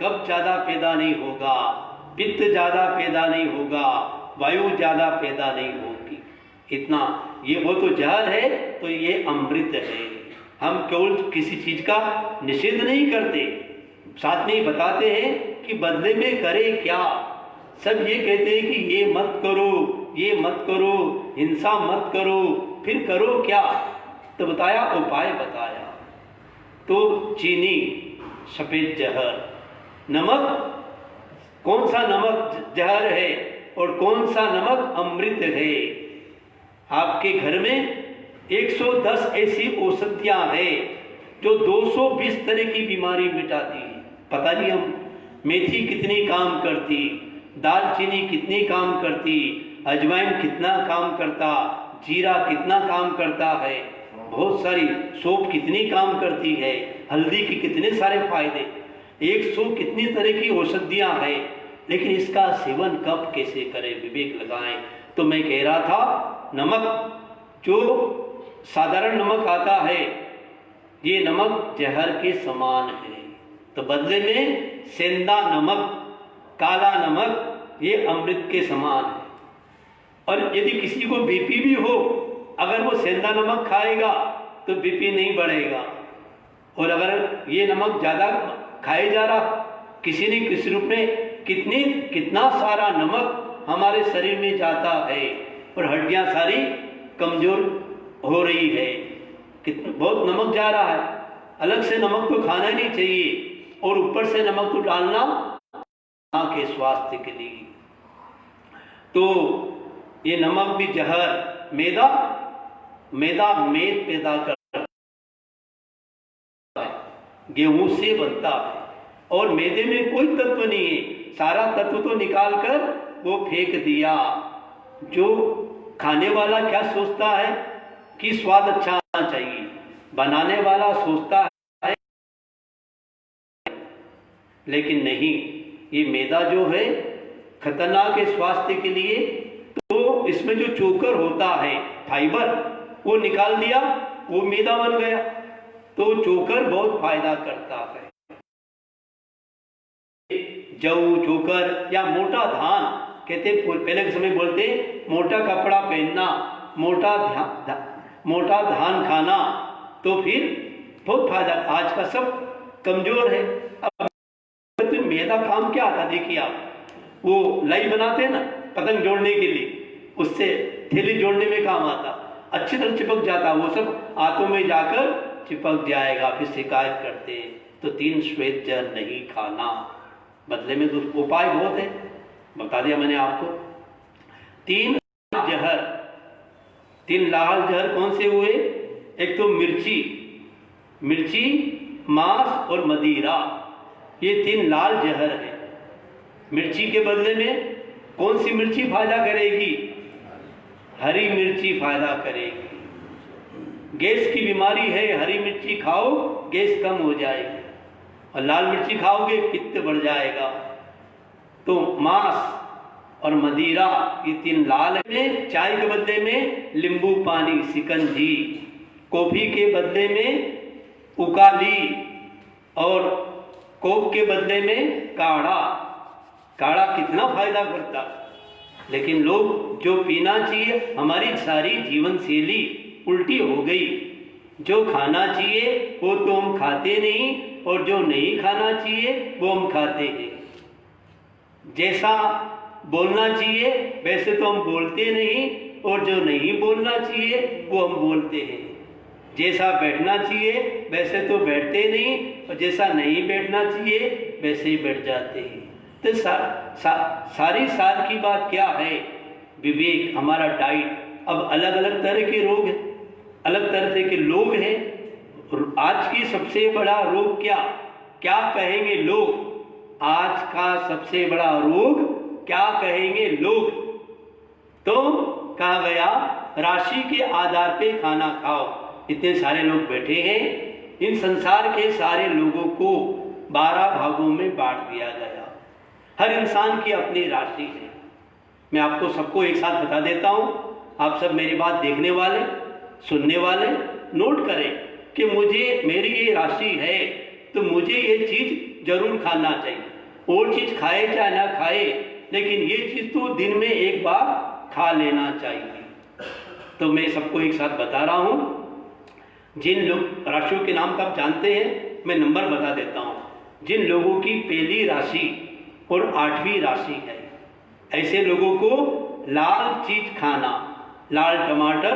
कफ ज्यादा पैदा नहीं होगा, पित्त ज्यादा पैदा नहीं होगा, वायु ज्यादा पैदा नहीं होगी। इतना ये वो तो जहर है, तो ये अमृत है। हम केवल किसी चीज का निषेध नहीं करते, साथ में ही बताते हैं कि बदले में करे क्या। सब ये कहते हैं कि ये मत करो, ये मत करो, हिंसा मत करो, फिर करो क्या? तो बताया, उपाय बताया। तो चीनी, सफेद जहर, नमक, कौन सा नमक जहर है और कौन सा नमक अमृत है? आपके घर में 110 ऐसी औषधियां हैं जो 220 तरह की बीमारी मिटाती है। पता नहीं हम मेथी कितनी काम करती, दालचीनी कितनी काम करती, अजवाइन कितना काम करता, जीरा कितना काम करता है, बहुत सारी सौंफ कितनी काम करती है, हल्दी के कितने सारे फायदे, 100 कितनी तरह की औषधियां हैं। लेकिन इसका सेवन कब कैसे करें, विवेक लगाएं। तो मैं कह रहा था, नमक जो साधारण नमक आता है, ये नमक जहर के समान है, तो बदले में सेंधा नमक, काला नमक, ये अमृत के समान है। और यदि किसी को बीपी भी हो, अगर वो सेंधा नमक खाएगा तो बीपी नहीं बढ़ेगा। और अगर ये नमक ज्यादा खाए जा रहा, किसी न किसी रूप में कितना सारा नमक हमारे शरीर में जाता है और हड्डियां सारी कमजोर हो रही है, बहुत नमक जा रहा है। अलग से नमक तो खाना ही नहीं चाहिए, और ऊपर से नमक तो डालना के स्वास्थ्य के लिए। तो ये नमक भी जहर, मैदा मेद पैदा करता है, गेहूं से बनता है, और मैदे में कोई तत्व नहीं है, सारा तत्व तो निकाल कर वो फेंक दिया। जो खाने वाला क्या सोचता है कि स्वाद अच्छा आना चाहिए, बनाने वाला सोचता है लेकिन नहीं, ये मैदा जो है खतरनाक है स्वास्थ्य के लिए। तो इसमें जो चोकर होता है फाइबर, वो निकाल दिया, वो मैदा बन गया। तो चोकर बहुत फायदा करता है। जौ, चोकर या मोटा धान कहते, पहले के समय बोलते मोटा कपड़ा पहनना, मोटा धान खाना, तो फिर बहुत फायदा। आज का सब कमजोर है। अब तो मैदा काम क्या आता, देखिए आप, वो लाई बनाते हैं ना पतंग जोड़ने के लिए, उससे थैली जोड़ने में काम आता, अच्छी तरह चिपक जाता, वो सब हाथों में जाकर चिपक जाएगा, फिर शिकायत करते हैं। तो 3 श्वेत जहर नहीं खाना, बदले में उपाय बहुत है, बता दिया मैंने आपको। 3 लाल जहर कौन से हुए? एक तो मिर्ची, मांस और मदिरा, ये 3 लाल जहर है। मिर्ची के बदले में कौन सी मिर्ची फायदा करेगी? हरी मिर्ची फायदा करेगी। गैस की बीमारी है, हरी मिर्ची खाओ, गैस कम हो जाएगी। और लाल मिर्ची खाओगे पित्त बढ़ जाएगा। तो मांस और मदिरा, ये 3 लाल में। चाय के बदले में नींबू पानी, शिकंजी। कॉफी के बदले में उकाली, और कोक के बदले में काढ़ा कितना फायदा करता। लेकिन लोग जो पीना चाहिए, हमारी सारी जीवन शैली उल्टी हो गई। जो खाना चाहिए वो तो हम खाते नहीं, और जो नहीं खाना चाहिए वो हम खाते हैं। जैसा बोलना चाहिए वैसे तो हम बोलते नहीं, और जो नहीं बोलना चाहिए वो हम बोलते हैं। जैसा बैठना चाहिए वैसे तो बैठते नहीं, और जैसा नहीं बैठना चाहिए वैसे ही बैठ जाते हैं। तो सारी सार की बात क्या है? विवेक, हमारा डाइट। अब अलग अलग तरह के रोग हैं, अलग तरह के लोग हैं। आज की सबसे बड़ा रोग क्या कहेंगे लोग? आज का सबसे बड़ा रोग क्या कहेंगे लोग? तो कहा गया, राशि के आधार पे खाना खाओ। इतने सारे लोग बैठे हैं, इन संसार के सारे लोगों को 12 भागों में बांट दिया गया। हर इंसान की अपनी राशि है। मैं आपको सबको एक साथ बता देता हूं, आप सब मेरी बात देखने वाले, सुनने वाले नोट करें कि मेरी ये राशि है, तो मुझे ये चीज जरूर खाना चाहिए। और चीज खाए चाहे ना खाए, लेकिन ये चीज तो दिन में एक बार खा लेना चाहिए। तो मैं सबको एक साथ बता रहा हूं। जिन लोग राशियों के नाम आप जानते हैं, मैं नंबर बता देता हूं। जिन लोगों की पहली राशि और 8वीं राशि है, ऐसे लोगों को लाल चीज खाना, लाल टमाटर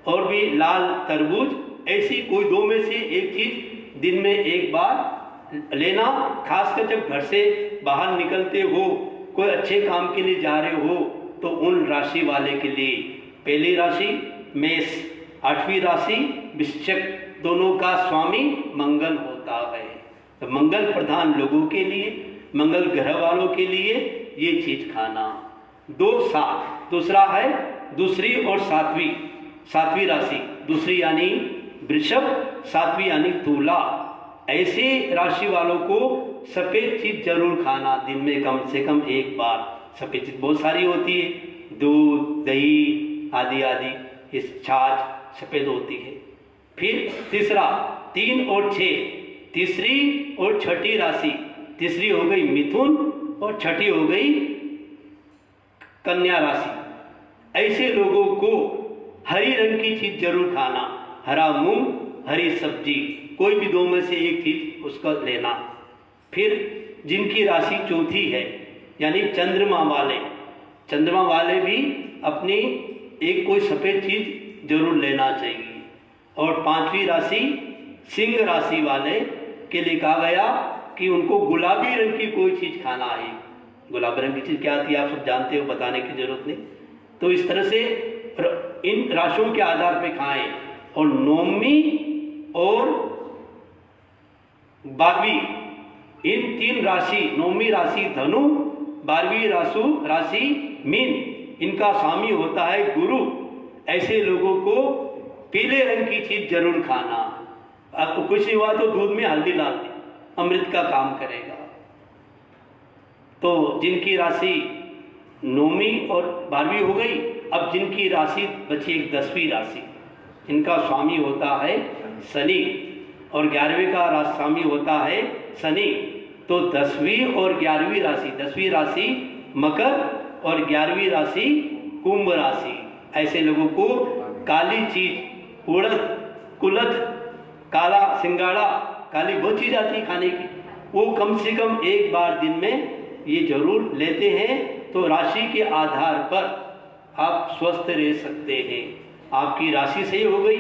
और भी लाल तरबूज, ऐसी कोई 2 में से एक चीज दिन में एक बार लेना। खासकर जब घर से बाहर निकलते हो, कोई अच्छे काम के लिए जा रहे हो, तो उन राशि वाले के लिए पहली राशि मेष, 8वीं राशि वृश्चिक, दोनों का स्वामी मंगल होता है। तो मंगल प्रधान लोगों के लिए, मंगल ग्रह वालों के लिए ये चीज खाना। 2, 7 दूसरा है, दूसरी और 7वीं राशि, दूसरी यानी वृषभ, 7वीं यानी तुला। ऐसे राशि वालों को सफेद चीज जरूर खाना, दिन में कम से कम एक बार। सफेद चीज बहुत सारी होती है, दूध, दही आदि आदि, इस छाछ सफेद होती है। फिर तीसरा 3 और 6, तीसरी और छठी राशि, तीसरी हो गई मिथुन और छठी हो गई कन्या राशि। ऐसे लोगों को हरी रंग की चीज जरूर खाना, हरा मूंग, हरी सब्जी, कोई भी 2 में से एक चीज उसका लेना। फिर जिनकी राशि चौथी है, यानी चंद्रमा वाले भी अपनी एक कोई सफेद चीज जरूर लेना चाहिए। और 5वीं राशि सिंह राशि वाले के लिए कहा गया कि उनको गुलाबी रंग की कोई चीज खाना है। गुलाबी रंग की चीज क्या आती है आप सब जानते हो, बताने की जरूरत नहीं। तो इस तरह से इन राशियों के आधार पर खाएं। और 9वीं और 12वीं, इन 3 राशि, 9वीं राशि धनु, 12वीं राशि मीन, इनका स्वामी होता है गुरु। ऐसे लोगों को पीले रंग की चीज जरूर खाना। आपको कुछ नहीं हुआ तो दूध में हल्दी डाल दें, अमृत का काम करेगा। तो जिनकी राशि 9वीं और 12वीं हो गई, अब जिनकी राशि बची एक 10वीं राशि, इनका स्वामी होता है शनि और 11वें का स्वामी होता है शनि। तो 10वीं और 11वीं राशि, 10वीं राशि मकर और 11वीं राशि कुंभ राशि, ऐसे लोगों को काली चीज, उड़द, कुलथ, काला सिंगाड़ा, काली वो चीज आती है खाने की, वो कम से कम एक बार दिन में ये जरूर लेते हैं, तो राशि के आधार पर आप स्वस्थ रह सकते हैं। आपकी राशि सही हो गई,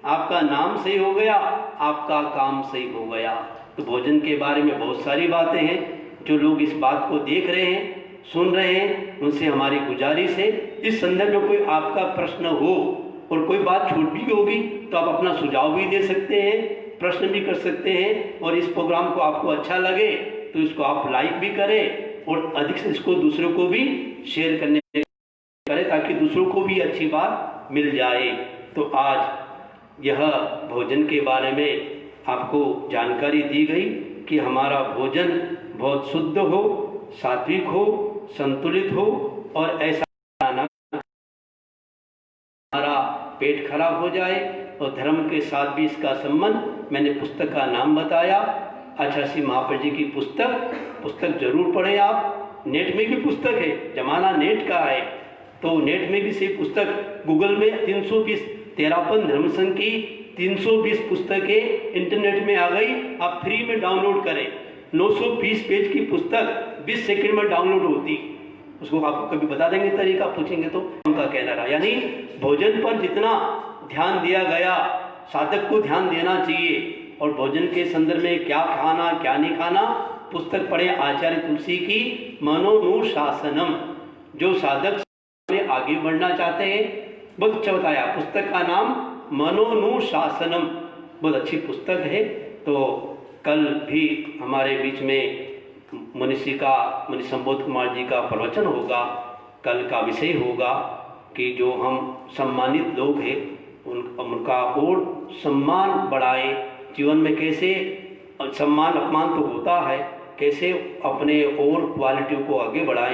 आपका नाम सही हो गया, आपका काम सही हो गया। तो भोजन के बारे में बहुत सारी बातें हैं। जो लोग इस बात को देख रहे हैं, सुन रहे हैं, उनसे हमारी गुजारिश है, इस संदर्भ में कोई आपका प्रश्न हो और कोई बात छूट भी होगी तो आप अपना सुझाव भी दे सकते हैं, प्रश्न भी कर सकते हैं। और इस प्रोग्राम को आपको अच्छा लगे तो इसको आप लाइक भी करें और अधिक से इसको दूसरों को भी शेयर करने करें, ताकि दूसरों को भी अच्छी बात मिल जाए। तो आज यह भोजन के बारे में आपको जानकारी दी गई कि हमारा भोजन बहुत शुद्ध हो, सात्विक हो, संतुलित हो और ऐसा ना हमारा पेट खराब हो जाए। और धर्म के साथ भी इसका संबंध, मैंने पुस्तक का नाम बताया, आचार्य श्री महाप्रभु जी की पुस्तक जरूर पढ़ें आप। नेट में भी पुस्तक है, जमाना नेट का है, तो नेट में भी से पुस्तक गूगल में 320 तेरापन धर्म संघ की 320 पुस्तकें इंटरनेट में आ गई, आप फ्री में डाउनलोड करें। 920 पेज की पुस्तक 20 सेकंड में डाउनलोड होती, उसको आपको कभी बता देंगे तरीका, पूछेंगे तो। उनका कहना रहा, यानी भोजन पर जितना ध्यान दिया गया, साधक को ध्यान देना चाहिए। और भोजन के संदर्भ में क्या खाना क्या नहीं खाना, पुस्तक पढ़े आचार्य तुलसी की मनोनुशासनम। जो साधक में आगे बढ़ना चाहते हैं, बहुत अच्छा बताया, पुस्तक का नाम मनोनुशासनम, बहुत अच्छी पुस्तक है। तो कल भी हमारे बीच में मुनि संबोध कुमार जी का प्रवचन होगा। कल का विषय होगा कि जो हम सम्मानित लोग हैं उनका और सम्मान बढ़ाए, जीवन में कैसे सम्मान अपमान तो होता है, कैसे अपने और क्वालिटी को आगे बढ़ाएं।